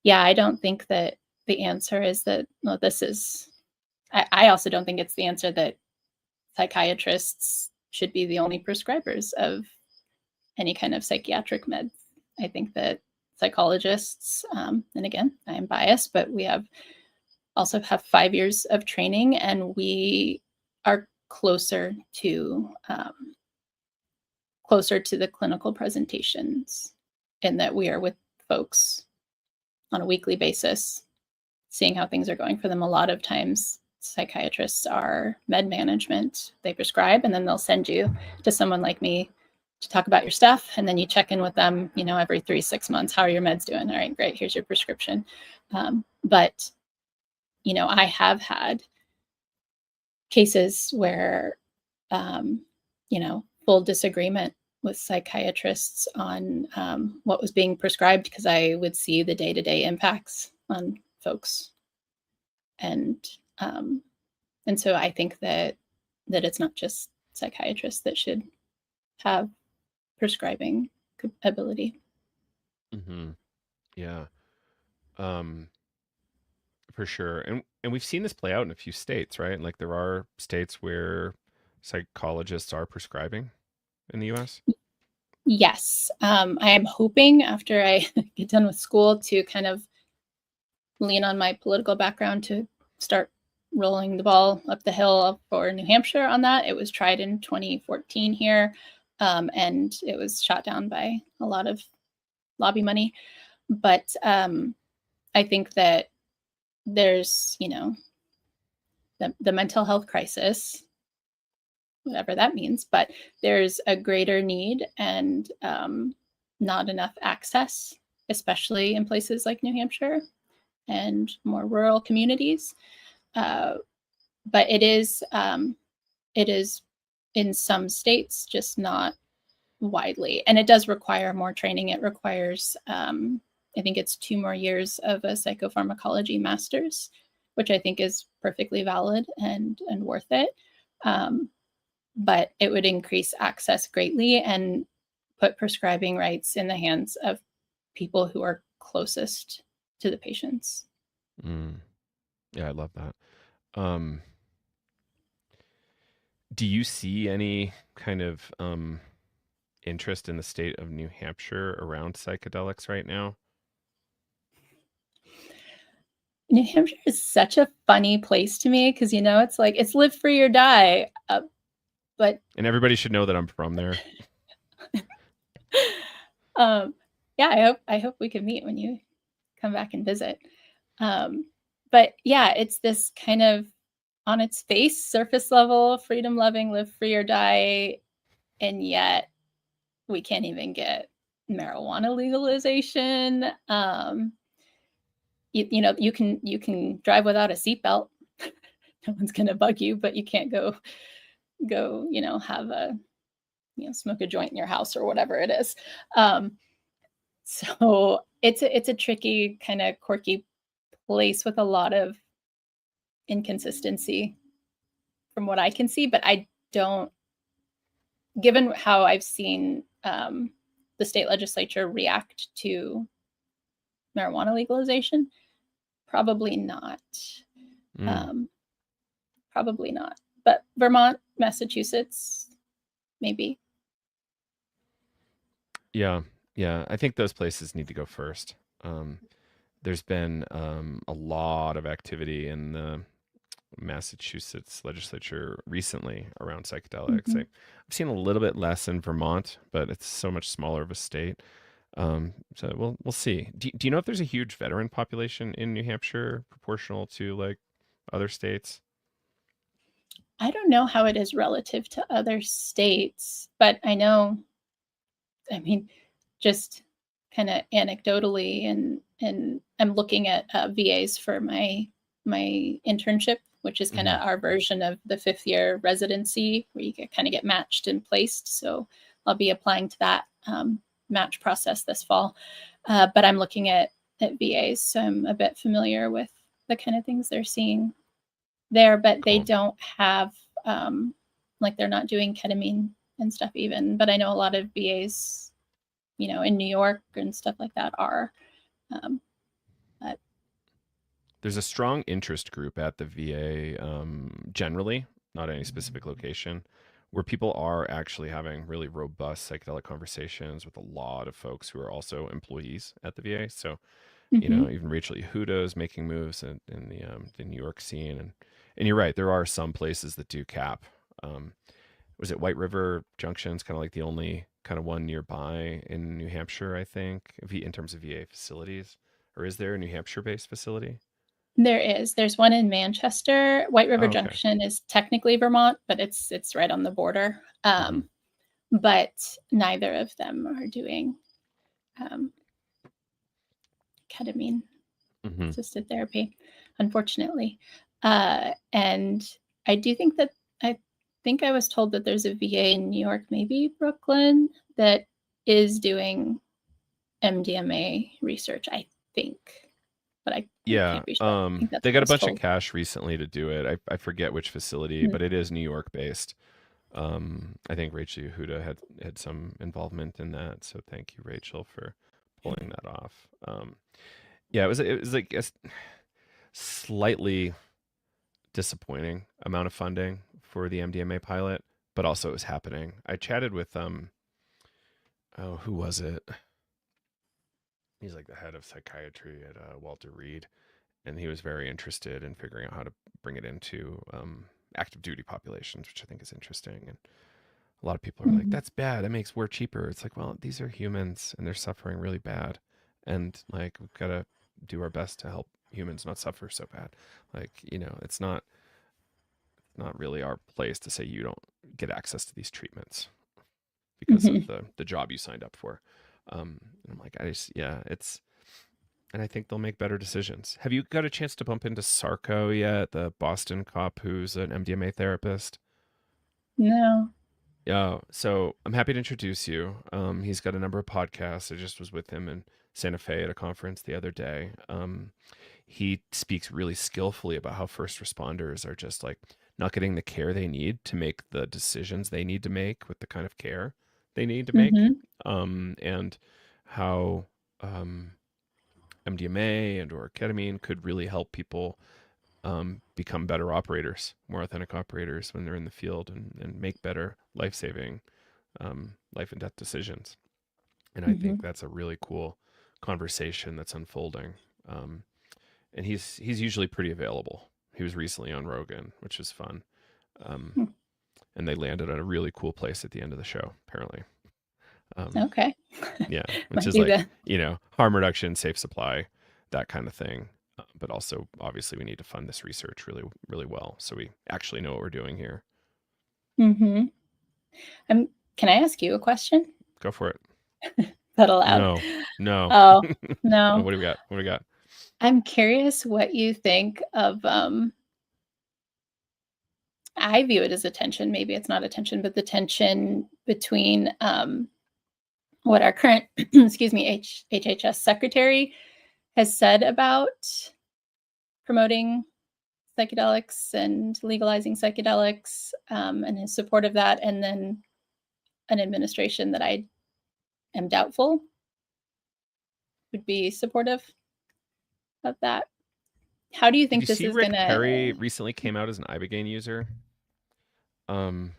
yeah, I don't think that the answer is that, well, this is, I also don't think it's the answer that psychiatrists should be the only prescribers of any kind of psychiatric meds. I think that psychologists, and again, I am biased, but we also have 5 years of training, and we are closer to the clinical presentations, in that we are with folks on a weekly basis, seeing how things are going for them. A lot of times, psychiatrists are med management. They prescribe, and then they'll send you to someone like me to talk about your stuff. And then you check in with them, every 3-6 months. How are your meds doing? All right, great. Here's your prescription. But, I have had cases where, full disagreement with psychiatrists on what was being prescribed, because I would see the day-to-day impacts on folks, and so I think that it's not just psychiatrists that should have prescribing ability. Mm-hmm. Yeah. Um, for sure. And we've seen this play out in a few states, right? Like there are states where psychologists are prescribing in the US. Yes, I am hoping after I get done with school to kind of lean on my political background to start rolling the ball up the hill for New Hampshire on that. It was tried in 2014 here, and it was shot down by a lot of lobby money. But I think that there's, the mental health crisis, whatever that means, but there's a greater need and not enough access, especially in places like New Hampshire and more rural communities. But it is in some states, just not widely, and it does require more training. It requires, I think it's 2 more years of a psychopharmacology master's, which I think is perfectly valid and worth it. But it would increase access greatly and put prescribing rights in the hands of people who are closest to the patients. Mm. Yeah, I love that. Um, do you see any kind of interest in the state of New Hampshire around psychedelics right now? New Hampshire is such a funny place to me because, it's like it's live free or die. But And everybody should know that I'm from there. um, yeah, I hope we can meet when you come back and visit. But yeah, it's this kind of on its face, surface level, freedom loving, live free or die, and yet we can't even get marijuana legalization. You can drive without a seatbelt. No one's gonna bug you, but you can't go have a smoke a joint in your house or whatever it is. So it's a tricky, kind of quirky place with a lot of inconsistency from what I can see, but I don't, given how I've seen the state legislature react to marijuana legalization, probably not. Mm. Um, Probably not. But Vermont, Massachusetts, maybe. Yeah, yeah. I think those places need to go first. Um, there's been a lot of activity in the Massachusetts legislature recently around psychedelics. Mm-hmm. I've seen a little bit less in Vermont, but it's so much smaller of a state. So we'll see. Do you know if there's a huge veteran population in New Hampshire proportional to like other states? I don't know how it is relative to other states, but I know, I mean, just kind of anecdotally, and I'm looking at VAs for my internship, which is kind Hmm. of our version of the 5th year residency, where you kind of get matched and placed. So I'll be applying to that match process this fall. But I'm looking at VAs, so I'm a bit familiar with the kind of things they're seeing there, but they Cool. don't have, like, they're not doing ketamine and stuff even. But I know a lot of VAs, in New York and stuff like that are. Um, but There's a strong interest group at the VA generally, not any specific location, where people are actually having really robust psychedelic conversations with a lot of folks who are also employees at the VA. So, mhm. even Rachel Yehuda making moves in the New York scene, and you're right, there are some places that do cap. Um, was it White River Junction's kind of like the only kind of one nearby in New Hampshire, I think, in terms of VA facilities, or is there a New Hampshire-based facility? There's one in Manchester. White Oh, River okay. Junction is technically Vermont, but it's right on the border. Hmm. But neither of them are doing um, ketamine Hmm. assisted therapy, unfortunately. And I do think that think I was told that there's a VA in New York, maybe Brooklyn, that is doing MDMA research, I think. But I Yeah, can't be sure. I think that's they what I got a was bunch of told. cash recently to do it. I forget which facility, Hmm. but it is New York based. I think Rachel Yehuda had some involvement in that, so thank you, Rachel, for pulling that off. Yeah, it was like a slightly disappointing amount of funding for the MDMA pilot, but also it was happening. I chatted with oh, who was it? He's like the head of psychiatry at Walter Reed, and he was very interested in figuring out how to bring it into active duty populations, which I think is interesting. And a lot of people are like, Hmm. "That's bad. That makes war cheaper." It's like, well, these are humans, and they're suffering really bad, and like we've got to do our best to help humans not suffer so bad. Like, it's not really our place to say you don't get access to these treatments because of Hmm. the job you signed up for. And I'm like, yeah, and I think they'll make better decisions. Have you got a chance to bump into Sarko yet, the Boston cop who's an MDMA therapist? No. Yeah, so I'm happy to introduce you. He's got a number of podcasts. I just was with him in Santa Fe at a conference the other day. He speaks really skillfully about how first responders are just like not getting the care they need to make the decisions they need to make with the kind of care they need to make, Hmm. and how um, MDMA and or ketamine could really help people become better operators, more authentic operators when they're in the field and make better life-saving life and death decisions. And I think Hmm. that's a really cool conversation that's unfolding. Um, and he's usually pretty available. He was recently on Rogan, which was fun. Um, and they landed on a really cool place at the end of the show, apparently. Um, Okay. yeah, which Might is be like, the. harm reduction, safe supply, that kind of thing. But also, obviously, we need to fund this research really, really well so we actually know what we're doing here. Hmm. Can I ask you a question? Go for it. That allowed. No, no. Oh, Oh, no. what do we got? What do we got? I'm curious what you think of I view it as a tension. Maybe it's not a tension, but the tension between what our current, excuse me, HHS secretary has said about promoting psychedelics and legalizing psychedelics, and his support of that, and then an administration that I am doubtful would be supportive of that. How do you Did think you this see is Rick gonna? Perry recently came out as an Ibogaine user? Um,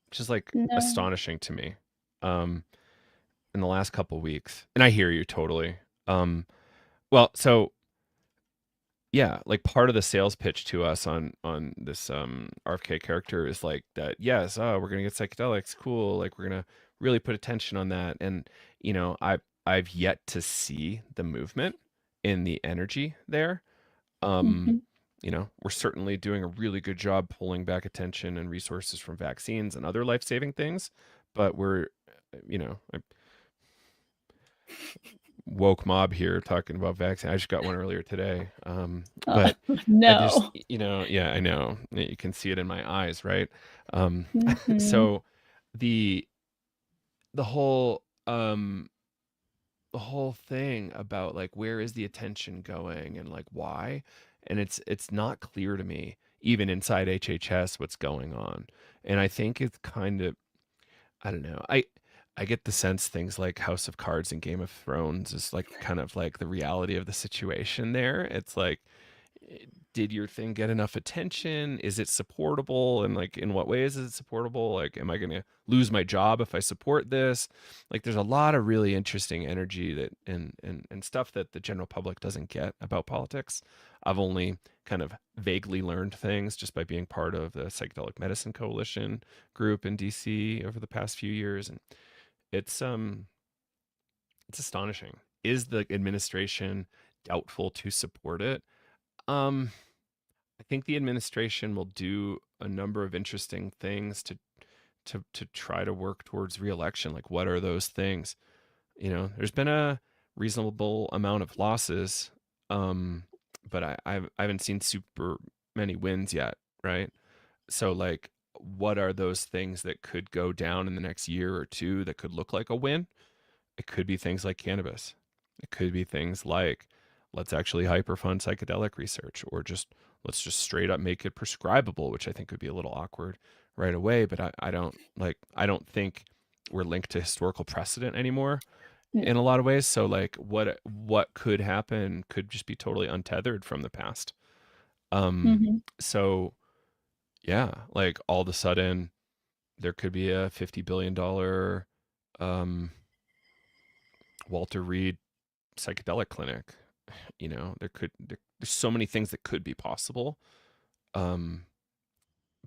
which is like No. astonishing to me. Um, in the last couple weeks, and I hear you totally. Well, so yeah, like part of the sales pitch to us on this RFK character is like that. Yes, oh, we're gonna get psychedelics, cool. Like we're gonna really put attention on that, and I've yet to see the movement in the energy there. Um, Mhm. we're certainly doing a really good job pulling back attention and resources from vaccines and other life-saving things, but we're, woke mob here talking about vaccine. I just got one earlier today. Oh, But I just, no. yeah, I know you can see it in my eyes, right? Um, Mhm. so the the whole the whole thing about like where is the attention going and like why, and it's not clear to me even inside HHS what's going on, and I think it's kind of I don't know. I get the sense things like House of Cards and Game of Thrones is like kind of like the reality of the situation there. It's like did your thing get enough attention? Is it supportable? And like in what ways is it supportable? Like am I going to lose my job if I support this? Like there's a lot of really interesting energy that and stuff that the general public doesn't get about politics. I've only kind of vaguely learned things just by being part of the psychedelic medicine coalition group in DC over the past few years, and it's it's astonishing. Is the administration doubtful to support it? Um I think the administration will do a number of interesting things to try to work towards reelection. Like what are those things? There's been a reasonable amount of losses, but I haven't seen super many wins yet, right? So like what are those things that could go down in the next year or two that could look like a win? It could be things like cannabis. It could be things like let's actually hyperfund psychedelic research, or just let's just straight up make it prescribable, which I think would be a little awkward right away. But I don't think we're linked to historical precedent anymore in a No. lot of ways. So like what could happen could just be totally untethered from the past. Um Hmm. so yeah, like all of a sudden there could be a $50 billion um Walter Reed psychedelic clinic. You know, there's so many things that could be possible. Um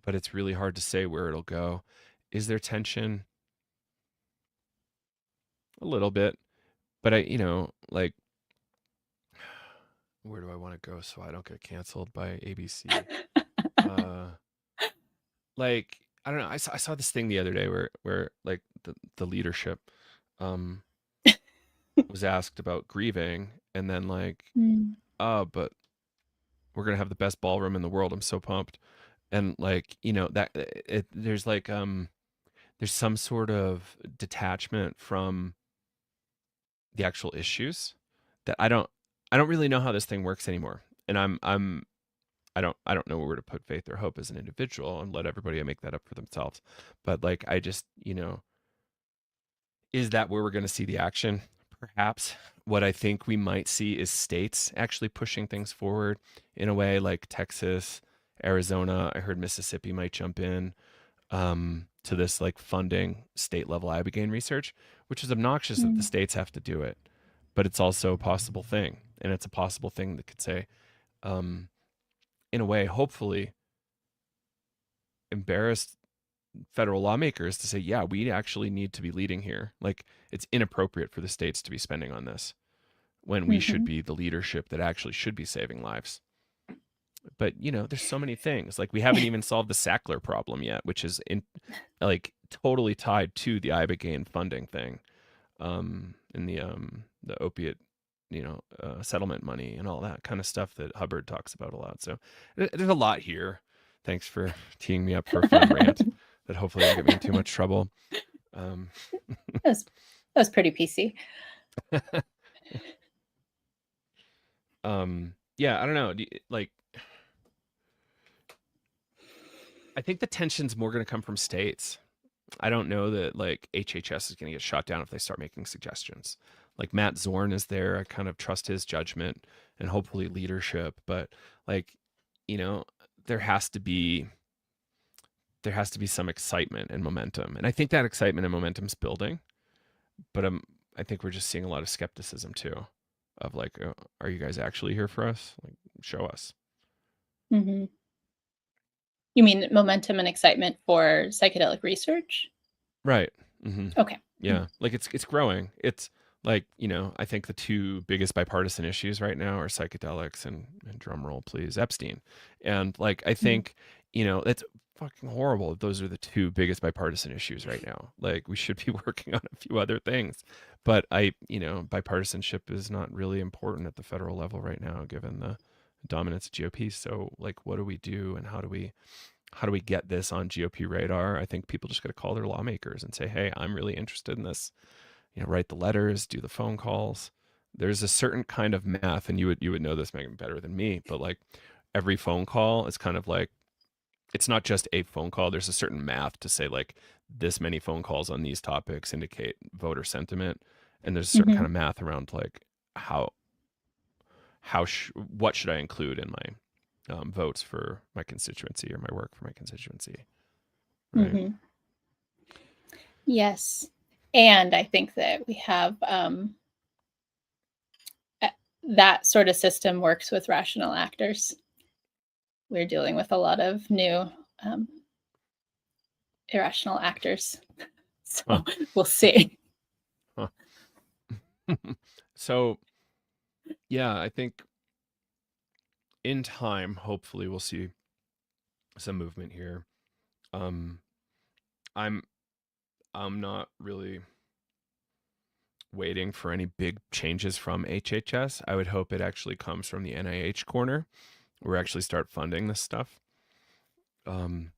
but it's really hard to say where it'll go. Is there tension? A little bit, but like where do I want to go so I don't get canceled by ABC? Uh like I don't know. I saw this thing the other day where like the leadership um was asked about grieving, and then like, Mm. oh, but we're gonna have the best ballroom in the world. I'm so pumped. And like, that there's like there's some sort of detachment from the actual issues that I don't really know how this thing works anymore. And I don't know where to put faith or hope as an individual, and let everybody make that up for themselves. But like I just, is that where we're going to see the action? Perhaps. What I think we might see is states actually pushing things forward in a way, like Texas, Arizona. I heard Mississippi might jump in to this, like funding state level ibogaine research, which is obnoxious that the Mm. states have to do it, but it's also a possible thing, and it's a possible thing that could say, um, in a way, hopefully, embarrass federal lawmakers to say, yeah, we actually need to be leading here. Like, it's inappropriate for the states to be spending on this when we should Hmm. be the leadership that actually should be saving lives. But there's so many things. Like, we haven't even solved the Sackler problem yet, which is like totally tied to the ibogaine funding thing, and the opiate settlement money and all that kind of stuff that Hubbard talks about a lot. So there's a lot here. Thanks for teeing me up for a fun rant that hopefully won't get me in too much trouble. Um, That was pretty PC. yeah, I don't know. Like, I think the tension's more going to come from states. I don't know that like HHS is going to get shot down if they start making suggestions. Like Matt Zorn is there. I kind of trust his judgment and hopefully leadership, but like, you know, there has to be some excitement and momentum. And I think that excitement and momentum's building, but I think we're just seeing a lot of skepticism too, of like, are you guys actually here for us? Like, show us. Hmm. You mean momentum and excitement for psychedelic research? Right. Hmm. Okay. Yeah. Like it's growing. It's like, I think the two biggest bipartisan issues right now are psychedelics and drum roll, please, Epstein. And like, I Mm-hmm. think, it's fucking horrible. Those are the two biggest bipartisan issues right now. Like, we should be working on a few other things. But bipartisanship is not really important at the federal level right now, given the dominance of GOP. So like, what do we do, and how do we get this on GOP radar? I think people just got to call their lawmakers and say, "Hey, I'm really interested in this." Write the letters, do the phone calls. There's a certain kind of math, and you would know this, Megan, better than me. But like every phone call is kind of like, it's not just a phone call. There's a certain math to say like this many phone calls on these topics indicate voter sentiment, and there's a certain kind Mm-hmm. of math around like how what should I include in my votes for my constituency, or my work for my constituency, right? Mm-hmm. Yes. And I think that we have that sort of system works with rational actors. We're dealing with a lot of new um, irrational actors. Huh. So we'll see. Huh. So yeah, I think in time, hopefully, we'll see some movement here. Um, I'm I'm not really waiting for any big changes from HHS. I would hope it actually comes from the NIH corner, where we actually start funding this stuff. Um,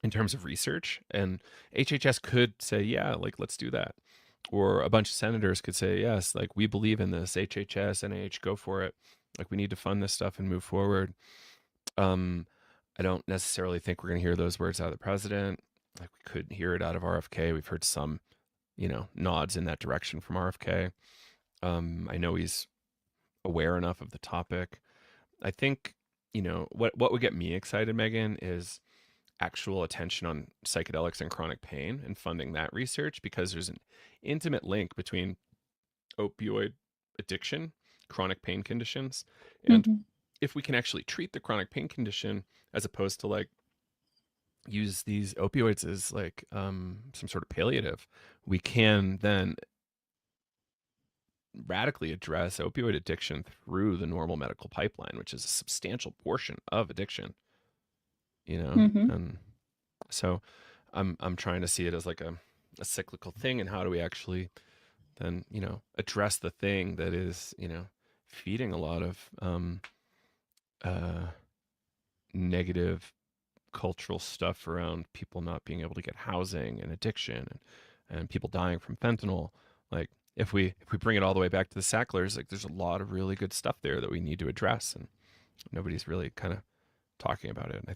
in terms of research. And HHS could say, yeah, like, let's do that. Or a bunch of senators could say, yes, like, we believe in this. HHS, NIH, go for it. Like, we need to fund this stuff and move forward. Um, I don't necessarily think we're going to hear those words out of the president. Like, we could hear it out of RFK. We've heard some, nods in that direction from RFK. I know he's aware enough of the topic. I think, what would get me excited, Megan, is actual attention on psychedelics and chronic pain and funding that research, because there's an intimate link between opioid addiction, chronic pain conditions, and Hmm. if we can actually treat the chronic pain condition as opposed to like use these opioids as like some sort of palliative, we can then radically address opioid addiction through the normal medical pipeline, which is a substantial portion of addiction, Hmm. and so I'm trying to see it as like a cyclical thing, and how do we actually then address the thing that is feeding a lot of uh, negative cultural stuff around people not being able to get housing and addiction, and people dying from fentanyl. Like, if we bring it all the way back to the Sacklers, like, there's a lot of really good stuff there that we need to address, and nobody's really kind of talking about it. And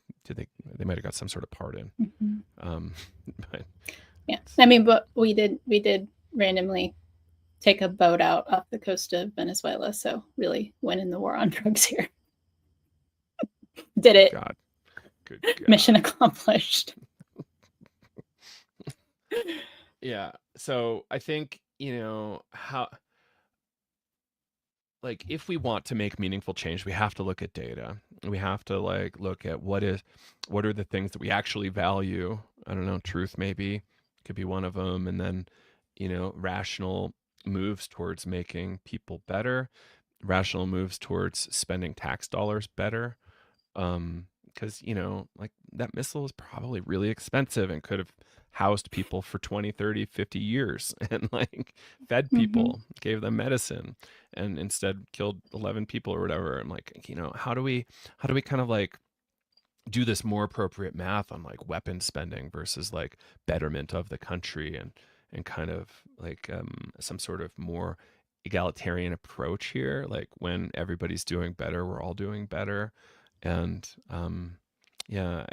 they might have got some sort of part in, Hmm. um, but Yeah, I mean, but we did randomly take a boat out off the coast of Venezuela, so really winning the war on drugs here. Did it. God, good Mission God. accomplished. Yeah. So I think, how, like, if we want to make meaningful change, we have to look at data. We have to like look at what are the things that we actually value. I don't know, truth maybe could be one of them, and then, rational moves towards making people better, rational moves towards spending tax dollars better. Because like, that missile was probably really expensive and could have housed people for 20, 30, 50 years and like fed Hmm. people, gave them medicine, and instead killed 11 people or whatever. I'm like, how do we kind of like do this more appropriate math on like weapon spending versus like betterment of the country, and kind of like some sort of more egalitarian approach here, like when everybody's doing better, we're all doing better. And yeah,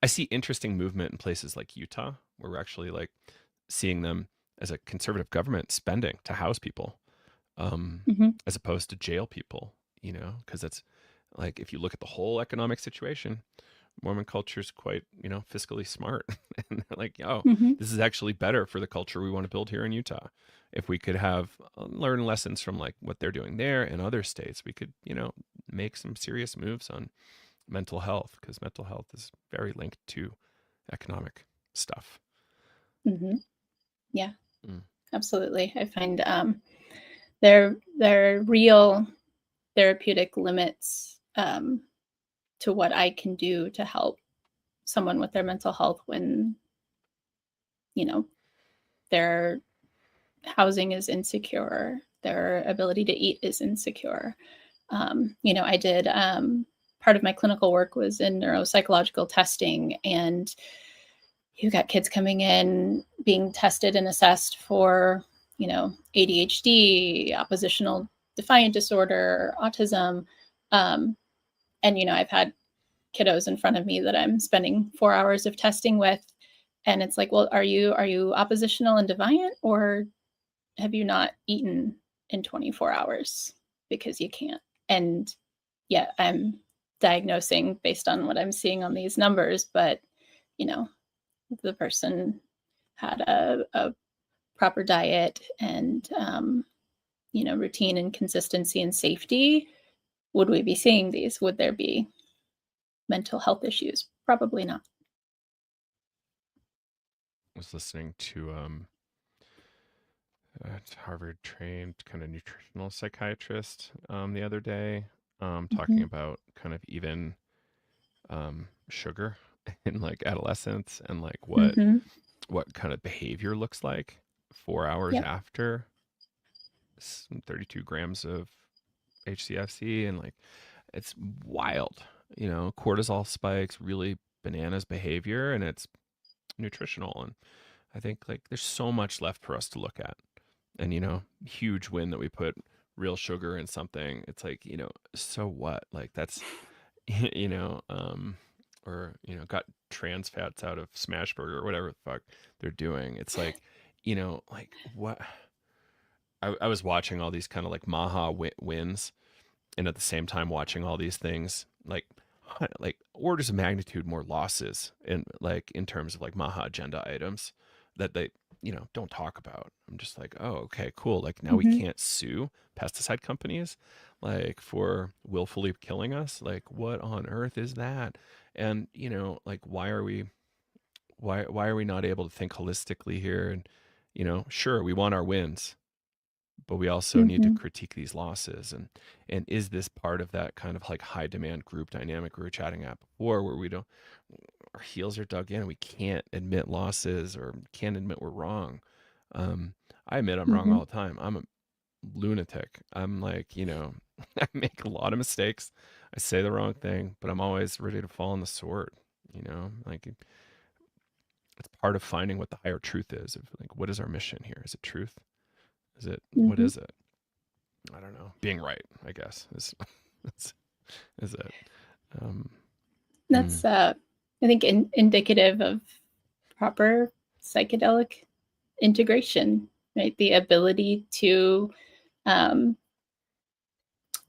I see interesting movement in places like Utah, where we're actually like seeing them as a conservative government spending to house people, um, Hmm. as opposed to jail people, because that's like, if you look at the whole economic situation, Mormon culture is quite, fiscally smart. And they're like, oh, Hmm. this is actually better for the culture we want to build here in Utah. If we could have learn lessons from like what they're doing there in other states, we could, make some serious moves on mental health, because mental health is very linked to economic stuff. Hmm. Yeah, Mm. absolutely. I find there are real therapeutic limits to what I can do to help someone with their mental health when you know their housing is insecure, their ability to eat is insecure. I did part of my clinical work was in neuropsychological testing, and you got kids coming in being tested and assessed for, ADHD, oppositional defiant disorder, autism. Um, and, I've had kiddos in front of me that I'm spending 4 hours of testing with. And it's like, well, are you oppositional and defiant, or have you not eaten in 24 hours because you can't? And yeah, I'm diagnosing based on what I'm seeing on these numbers, but you know, the person had a proper diet and routine and consistency and safety, would we be seeing these? Would there be mental health issues? Probably not. Was listening to a Harvard trained kind of nutritional psychiatrist the other day, talking Hmm. about kind of even sugar in like adolescence, and like Hmm. what kind of behavior looks like 4 hours Yep. after 32 grams of HCFC, and like, it's wild. Cortisol spikes, really bananas behavior, and it's nutritional. And I think like there's so much left for us to look at. And huge win that we put real sugar in something. It's like, so what? Like that's you know, or got trans fats out of Smashburger or whatever the fuck they're doing. It's like, like what? I was watching all these kind of like Maha wins, and at the same time watching all these things like orders of magnitude more losses in terms of like Maha agenda items that they don't talk about. I'm just like, oh, okay, cool. Like now we Mm-hmm. can't sue pesticide companies like for willfully killing us. Like what on earth is that? And like why are we not able to think holistically here? And sure, we want our wins, but we also need to Mm-hmm. critique these losses. And is this part of that kind of like high demand group dynamic we were chatting at before, where we don't, our heels are dug in and we can't admit losses or can't admit we're wrong. I admit I'm wrong Mm-hmm. all the time. I'm a lunatic. I'm like, I make a lot of mistakes. I say the wrong thing, but I'm always ready to fall on the sword. Like it's part of finding what the higher truth is. Of like, what is our mission here? Is it truth? What Mm-hmm. is it? I don't know. Being right, I guess, is, is it. Um, hmm. That's I think indicative of proper psychedelic integration, right? The ability um,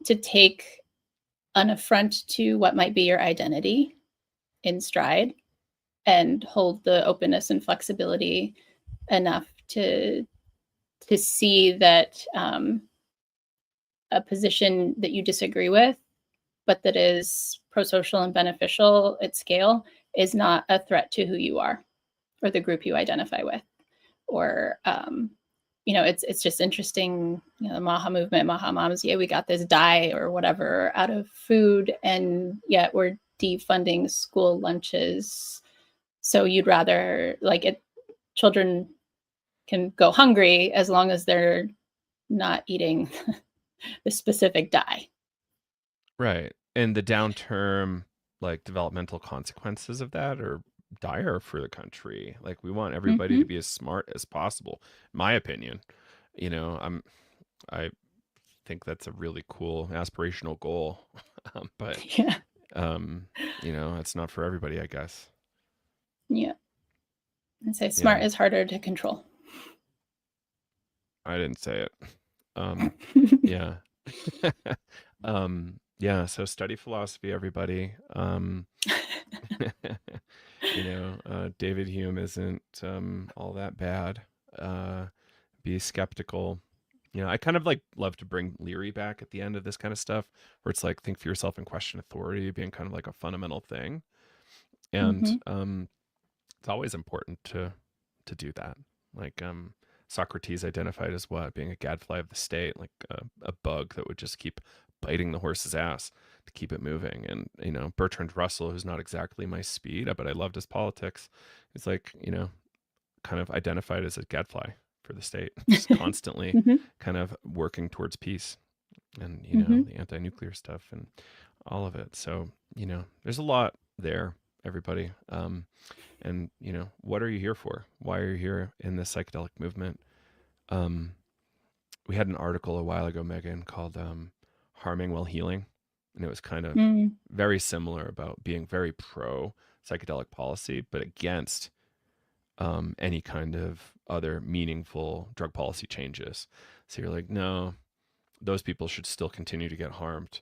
to take an affront to what might be your identity in stride and hold the openness and flexibility enough to see that a position that you disagree with, but that is pro-social and beneficial at scale, is not a threat to who you are or the group you identify with. Or it's just interesting. The Maha movement, Maha Moms. Yeah, we got this dye or whatever out of food, and yet we're defunding school lunches. So you'd rather like it? Children can go hungry as long as they're not eating the specific dye. Right. And the downterm, like developmental consequences of that are dire for the country. Like we want everybody Mm-hmm. to be as smart as possible. My opinion, I think that's a really cool aspirational goal. But Yeah. um, it's not for everybody, I guess. Yeah. And say Yeah. smart is harder to control. I didn't say it. Um, yeah. Yeah, so study philosophy, everybody. David Hume isn't all that bad. Be skeptical. I kind of like love to bring Leary back at the end of this kind of stuff, where it's like think for yourself and question authority being kind of like a fundamental thing. And Mm-hmm. it's always important to do that. Like Socrates identified as what being a gadfly of the state, like a bug that would just keep biting the horse's ass to keep it moving. And Bertrand Russell, who's not exactly my speed, but I loved his politics, is like kind of identified as a gadfly for the state, just constantly Mm-hmm. kind of working towards peace and Mm-hmm. the anti-nuclear stuff and all of it. So there's a lot there, everybody. And what are you here for? Why are you here in this psychedelic movement? um we had an article a while ago, Megan, called harming while healing, and it was kind of Mm. very similar about being very pro psychedelic policy but against any kind of other meaningful drug policy changes. So you're like, no, those people should still continue to get harmed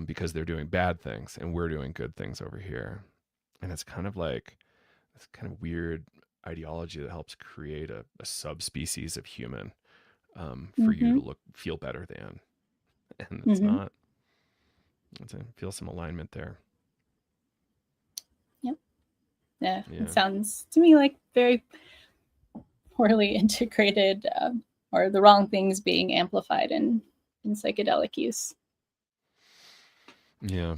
because they're doing bad things and we're doing good things over here. And it's kind of like this kind of weird ideology that helps create a subspecies of human for you Mm-hmm. to feel better than. And it's Mm-hmm. not. I feel some alignment there. Yep. Yeah. It Yeah. sounds to me like very poorly integrated, or the wrong things being amplified in psychedelic use. Yeah.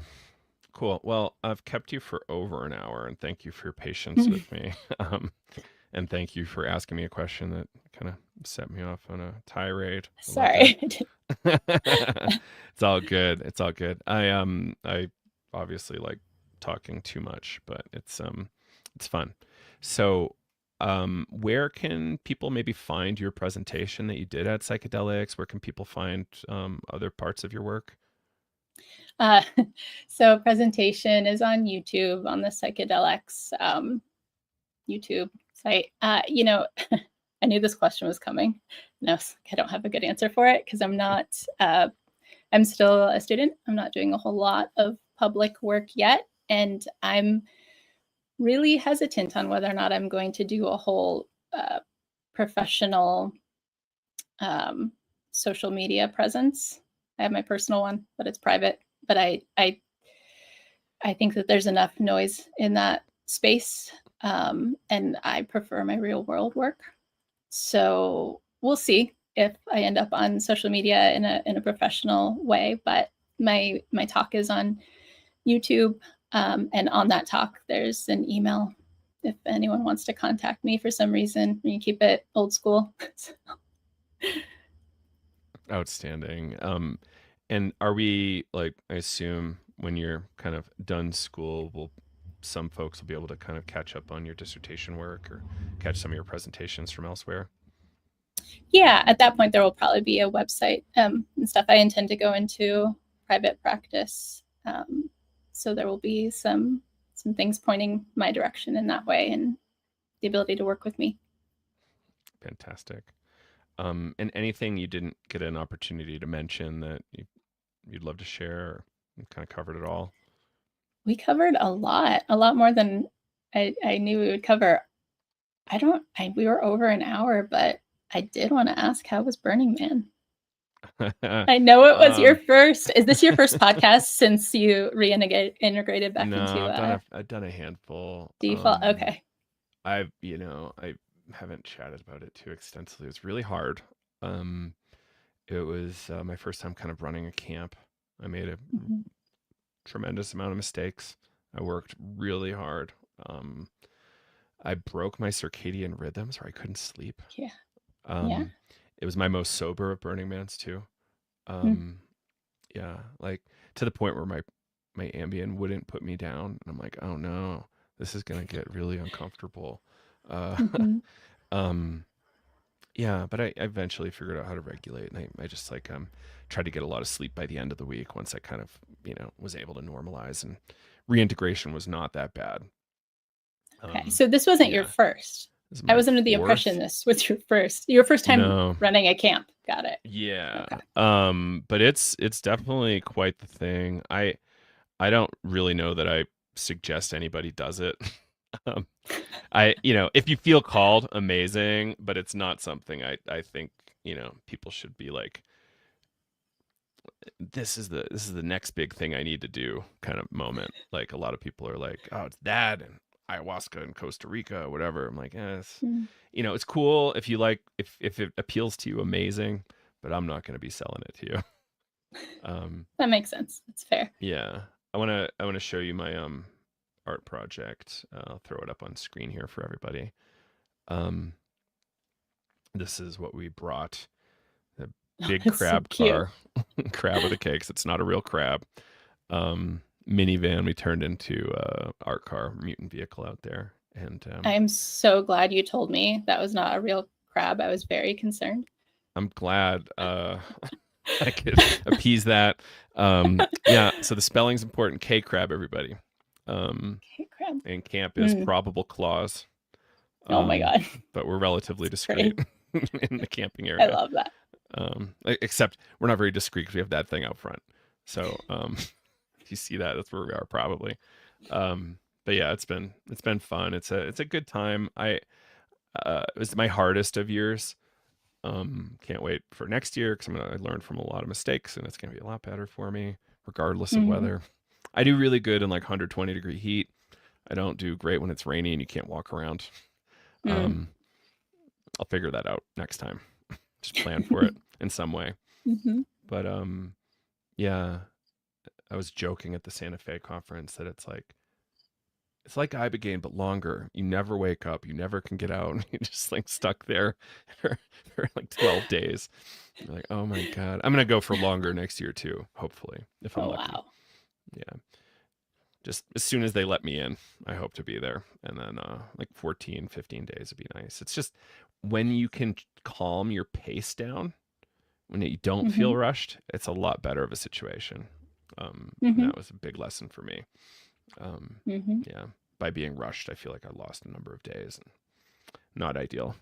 Cool. Well, I've kept you for over an hour, and thank you for your patience with me. Um, and thank you for asking me a question that kind of set me off on a tirade. I loved it. Sorry. It's all good. It's all good. I obviously like talking too much, but it's fun. So, where can people maybe find your presentation that you did at Psychedelics? Where can people find other parts of your work? Uh, so presentation is on YouTube on the Psychedelics YouTube site. I knew this question was coming. No, I don't have a good answer for it because I'm not. I'm still a student. I'm not doing a whole lot of public work yet, and I'm really hesitant on whether or not I'm going to do a whole professional social media presence. I have my personal one, but it's private. But I think that there's enough noise in that space, and I prefer my real world work. So we'll see if I end up on social media in a professional way. But my talk is on YouTube, and on that talk, there's an email if anyone wants to contact me for some reason. You keep it old school. Outstanding. And are we like, I assume when you're kind of done school, will some folks will be able to kind of catch up on your dissertation work or catch some of your presentations from elsewhere? Yeah, at that point, there will probably be a website and stuff. I intend to go into private practice. So there will be some things pointing my direction in that way and the ability to work with me. Fantastic. And anything you didn't get an opportunity to mention that you'd love to share, or you kind of covered it all? We covered a lot more than I knew we would cover. We were over an hour, but I did want to ask, how was Burning Man? I know it was your um, first. Is this your first podcast since you reintegrated back no, into I've done a handful. default? Okay. I haven't chatted about it too extensively. It was really hard. Um, it was my first time kind of running a camp. I made a Mm-hmm. tremendous amount of mistakes. I worked really hard. Um, I broke my circadian rhythms where I couldn't sleep. Yeah. Yeah. Um, it was my most sober of Burning Mans too. Mm-hmm. Um, yeah, like to the point where my Ambien wouldn't put me down, and I'm like, oh no, this is gonna get really uncomfortable. Uh, Mm-hmm. um, yeah, but I eventually figured out how to regulate, and I just like tried to get a lot of sleep by the end of the week once I kind of was able to normalize, and reintegration was not that bad. Okay. So this wasn't your Yeah, first. this is I my was under the impression fourth. this was your first time No, running a camp. Got it. yeah, Okay. but it's definitely quite the thing. I don't really know that I suggest anybody does it. um, if you feel called, amazing, but it's not something I think people should be like, this is the next big thing I need to do kind of moment. Like a lot of people are like, oh, it's that and ayahuasca in Costa Rica, or whatever. I'm like, Mm. it's cool if you like, if it appeals to you, amazing, but I'm not going to be selling it to you. That makes sense. That's fair. Yeah, I want to show you my art project. I'll throw it up on screen here for everybody. Um, this is what we brought. The Oh, big it's so crab cute. car, crab with a cake. 'Cause it's not a real crab. Minivan we turned into art car, mutant vehicle out there, and I am so glad you told me that was not a real crab. I was very concerned. I'm glad I could appease that. Yeah, so the spelling's important. K crab, everybody. Okay, crab. And camp is Mm. probable clause. Oh my Um, god. but we're relatively It's discreet great. in the camping I area. love that. Except we're not very discreet because we have that thing out front. So if you see that, that's where we are probably. But yeah, it's been fun. It's a good time. It was my hardest of years. Can't wait for next year because I learn from a lot of mistakes and it's gonna be a lot better for me, regardless of Mm-hmm. weather. I do really good in like 120-degree heat. I don't do great when it's rainy and you can't walk around. Mm. Um, I'll figure that out next time. Just plan for it in some way. Mm-hmm. But yeah, I was joking at the Santa Fe conference that it's like ibogaine but longer. You never wake up. You never can get out. You're just like stuck there for like 12 days. You're like, oh my god, I'm gonna go for longer next year too. Hopefully, if I'm Oh lucky. wow. Yeah. just as soon as they let me in, I hope to be there. And then like 14, 15 days would be nice. It's just when you can calm your pace down, when you don't Mm-hmm. feel rushed, it's a lot better of a situation. And Mm-hmm. that was a big lesson for me. Um, Mm-hmm. yeah, by being rushed, I feel like I lost a number of days, and not ideal.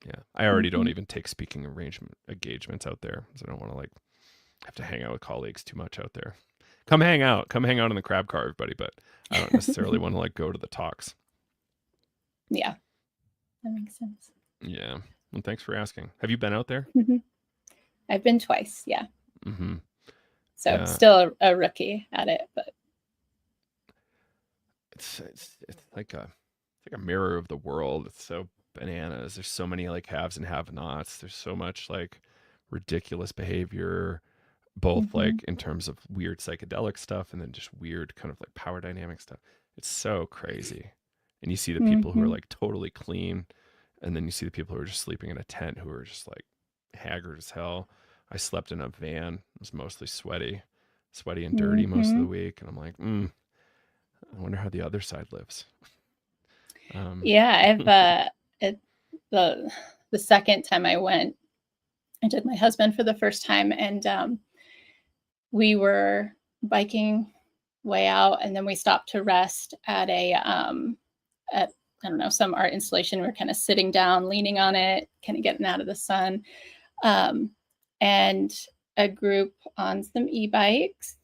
Yeah, I already don't Mm-hmm. even take speaking arrangement engagements out there, because I don't want to like have to hang out with colleagues too much out there. Come hang out in the crab car, everybody. But I don't necessarily want to like go to the talks. Yeah, that makes sense. Yeah. Well, thanks for asking. Have you been out there? Mm-hmm. I've been twice. Yeah. Mm-hmm. So Yeah. still a rookie at it, but It's like a mirror of the world. It's so bananas. There's so many like haves and have-nots. There's so much like ridiculous behavior, both mm-hmm. like in terms of weird psychedelic stuff and then just weird kind of like power dynamic stuff. It's so crazy. And you see the people who are Mm-hmm. like totally clean, and then you see the people who are just sleeping in a tent who are just like haggard as hell. I slept in a van. It was mostly sweaty and dirty most of Mm-hmm. the week. And I'm like, I wonder how the other side lives. Um, Yeah, I've it, the the second time I went, I took my husband for the first time, and we were biking way out, and then we stopped to rest at at I don't know, some art installation. We are kind of sitting down, leaning on it, kind of getting out of the sun, um, and a group on some e-bikes,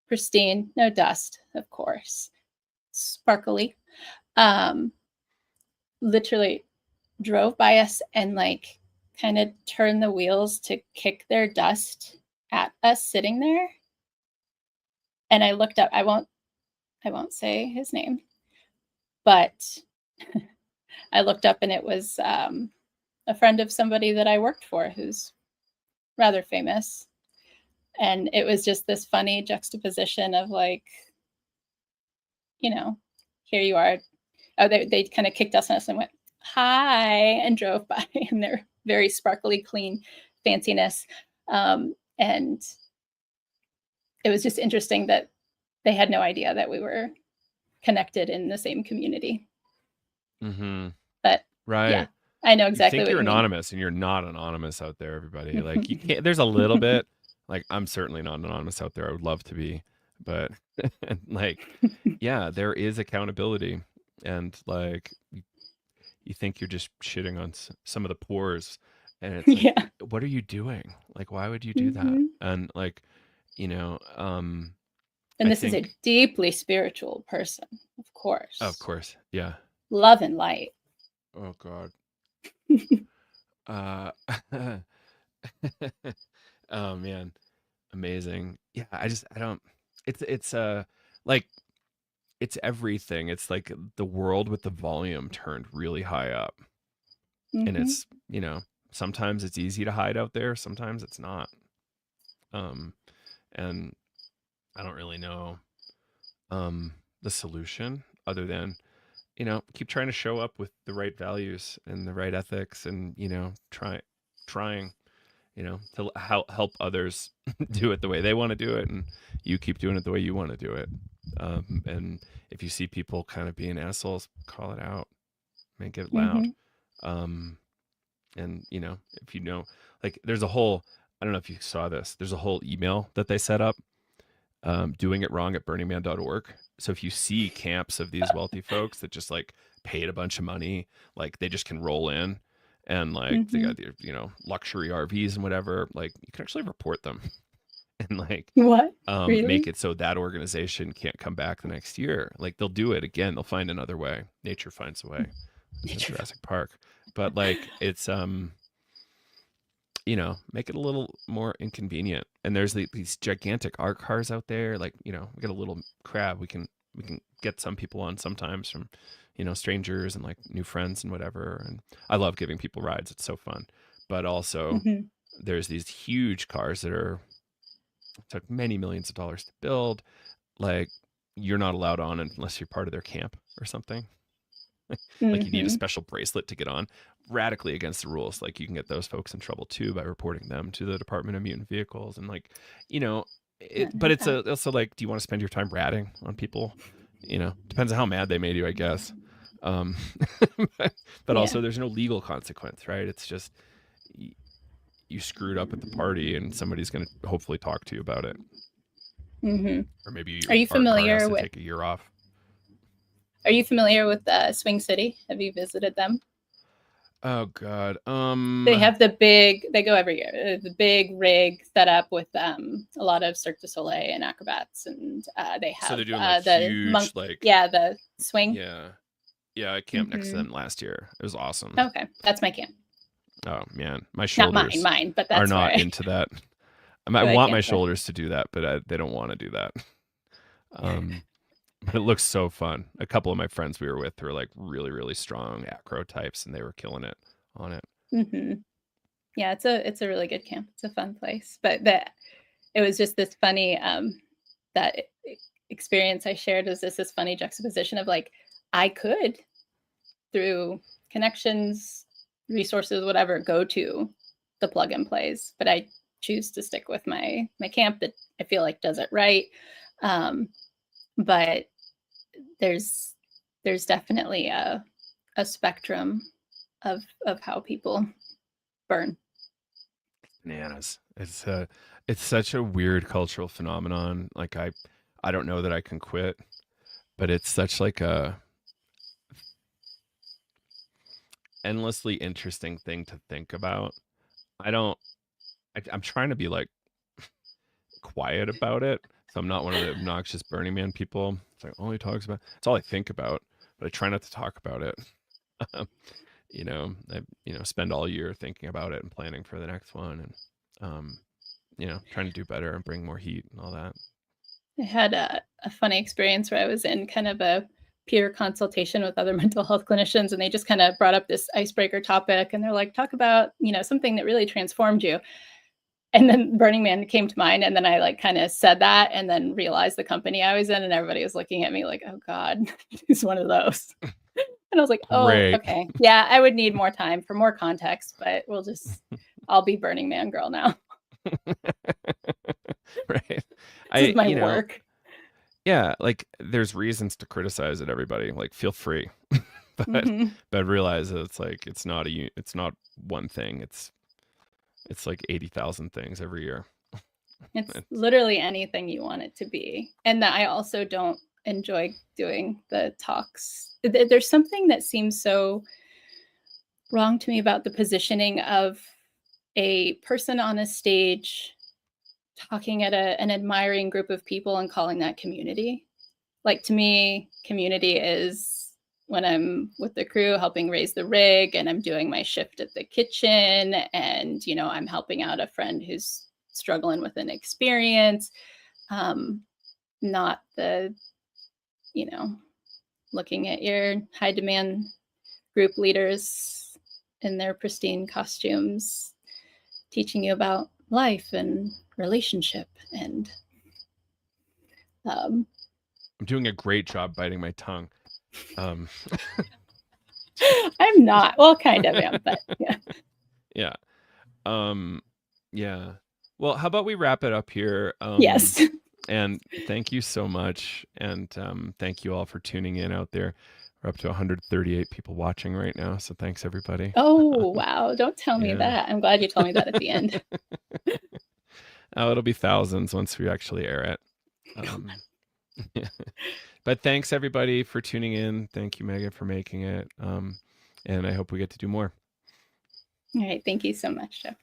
pristine, no dust, of course, sparkly. Um, Literally drove by us and like kind of turned the wheels to kick their dust at us sitting there. And I looked up. I won't say his name, but I looked up and it was a friend of somebody that I worked for who's rather famous. And it was just this funny juxtaposition of like, you know, here you are. Oh, they kind of kicked us and went, hi, and drove by in their very sparkly, clean fanciness. And it was just interesting that they had no idea that we were connected in the same community. mm-hmm. But yeah, Right. I know You exactly think what you're you mean. anonymous, and you're not anonymous out there, everybody. Like you can't. There's a little bit. Like I'm certainly not anonymous out there. I would love to be, but like, yeah, there is accountability, and like you think you're just shitting on some of the pores, and it's like, Yeah. what are you doing? Like, why would you do that? Mm-hmm. And like, And I this is a think, deeply spiritual person, of of course. course, yeah. Love and light. Oh God. Uh, oh man, amazing. Yeah, I don't. It's like it's everything. It's like the world with the volume turned really high up, and Mm-hmm. sometimes it's easy to hide out there, sometimes it's not. Um, and I don't really know the solution other than keep trying to show up with the right values and the right ethics, and trying to help others do it the way they want to do it, and you keep doing it the way you want to do it. And if you see people kind of being assholes, call it out, make it loud. Mm-hmm. Um, and if like there's a whole, I don't know if you saw this, there's a whole email that they set up, doing it wrong at burningman.org. So if you see camps of these wealthy folks that just like paid a bunch of money, like they just can roll in, and like they Mm-hmm. got their, luxury RVs and whatever, like you can actually report them and like What? make Really? it so that organization can't come back the next year. Like they'll do it again. They'll find another way. Nature finds a way. It's in Jurassic Park. But like it's make it a little more inconvenient. And there's these gigantic art cars out there. Like, we got a little crab. We can get some people on sometimes from, strangers and like new friends and whatever. And I love giving people rides. It's so fun. But also Mm-hmm. there's these huge cars that took many millions of dollars to build. Like you're not allowed on unless you're part of their camp or something. Like you need a Mm-hmm. special bracelet to get on, radically against the rules. Like you can get those folks in trouble too by reporting them to the Department of Mutant Vehicles. And like, you know, but it's Uh, also like, do you want to spend your time ratting on people? Depends on how mad they made you, I guess. Um, but yeah. also, there's no legal consequence, right? It's just you screwed up at the party, and somebody's going to hopefully talk to you about it, Hmm. or maybe Are your you art card has familiar to with take a year off. Swing City? Have you visited them? Oh God. They have they go every year. The big rig set up with a lot of Cirque du Soleil and acrobats, and they So have they're doing like the huge, like, the swing. yeah, yeah. I camped next to Hmm. them last year. It was awesome. Okay, that's my camp. Oh man, my Not shoulders mine, but are that's not where into that. I I want my camp there. shoulders to do that, but they don't want to do that. But it looks so fun. A couple of my friends we were with were like really, really strong acro types, and they were killing it on it. Hmm. Yeah, it's a really good camp. It's a fun place, but it was just this funny that experience I shared was this funny juxtaposition of like I could through connections, resources, whatever, go to the plug and plays, but I choose to stick with my camp that I feel like does it right. Um, but there's there's definitely a spectrum of how people burn. Bananas. It's such a weird cultural phenomenon. Like I don't know that I can quit, but it's such like a endlessly interesting thing to think about. I don't. I'm trying to be like quiet about it, so I'm not one of the obnoxious Burning Man people. It's like all he talks about. It's all I think about, but I try not to talk about it. I spend all year thinking about it and planning for the next one, and trying to do better and bring more heat and all that. I had a funny experience where I was in kind of a peer consultation with other mental health clinicians, and they just kind of brought up this icebreaker topic, and they're like, talk about something that really transformed you. And then Burning Man came to mind, and then I like kind of said that, and then realized the company I was in, and everybody was looking at me like, "Oh God, he's one of those." And I was like, "Oh, Great. okay, yeah, I would need more time for more context, but I'll be Burning Man girl now. Right. This is I, my work." yeah, like there's reasons to criticize it, everybody. Like feel free. but Hmm. but realize that it's not one thing. It's like 80,000 things every year. It's literally anything you want it to be, and that I also don't enjoy doing the talks. There's something that seems so wrong to me about the positioning of a person on a stage talking at an admiring group of people and calling that community. Like to me, community is when I'm with the crew helping raise the rig and I'm doing my shift at the kitchen and I'm helping out a friend who's struggling with an experience. Not the, you know, looking at your high demand group leaders in their pristine costumes teaching you about life and relationship and um, I'm doing a great job biting my tongue. Um, I'm not, well, kind of am, but yeah. yeah. Um, yeah. Well, how about we wrap it up here? Yes. And thank you so much. And thank you all for tuning in out there. We're up to 138 people watching right now. So thanks, everybody. Oh, wow. Don't tell me Yeah. that. I'm glad you told me that at the end. Oh, it'll be thousands once we actually air it. Yeah. But thanks, everybody, for tuning in. Thank you, Megan, for making it. And I hope we get to do more. All right. Thank you so much, Jeff.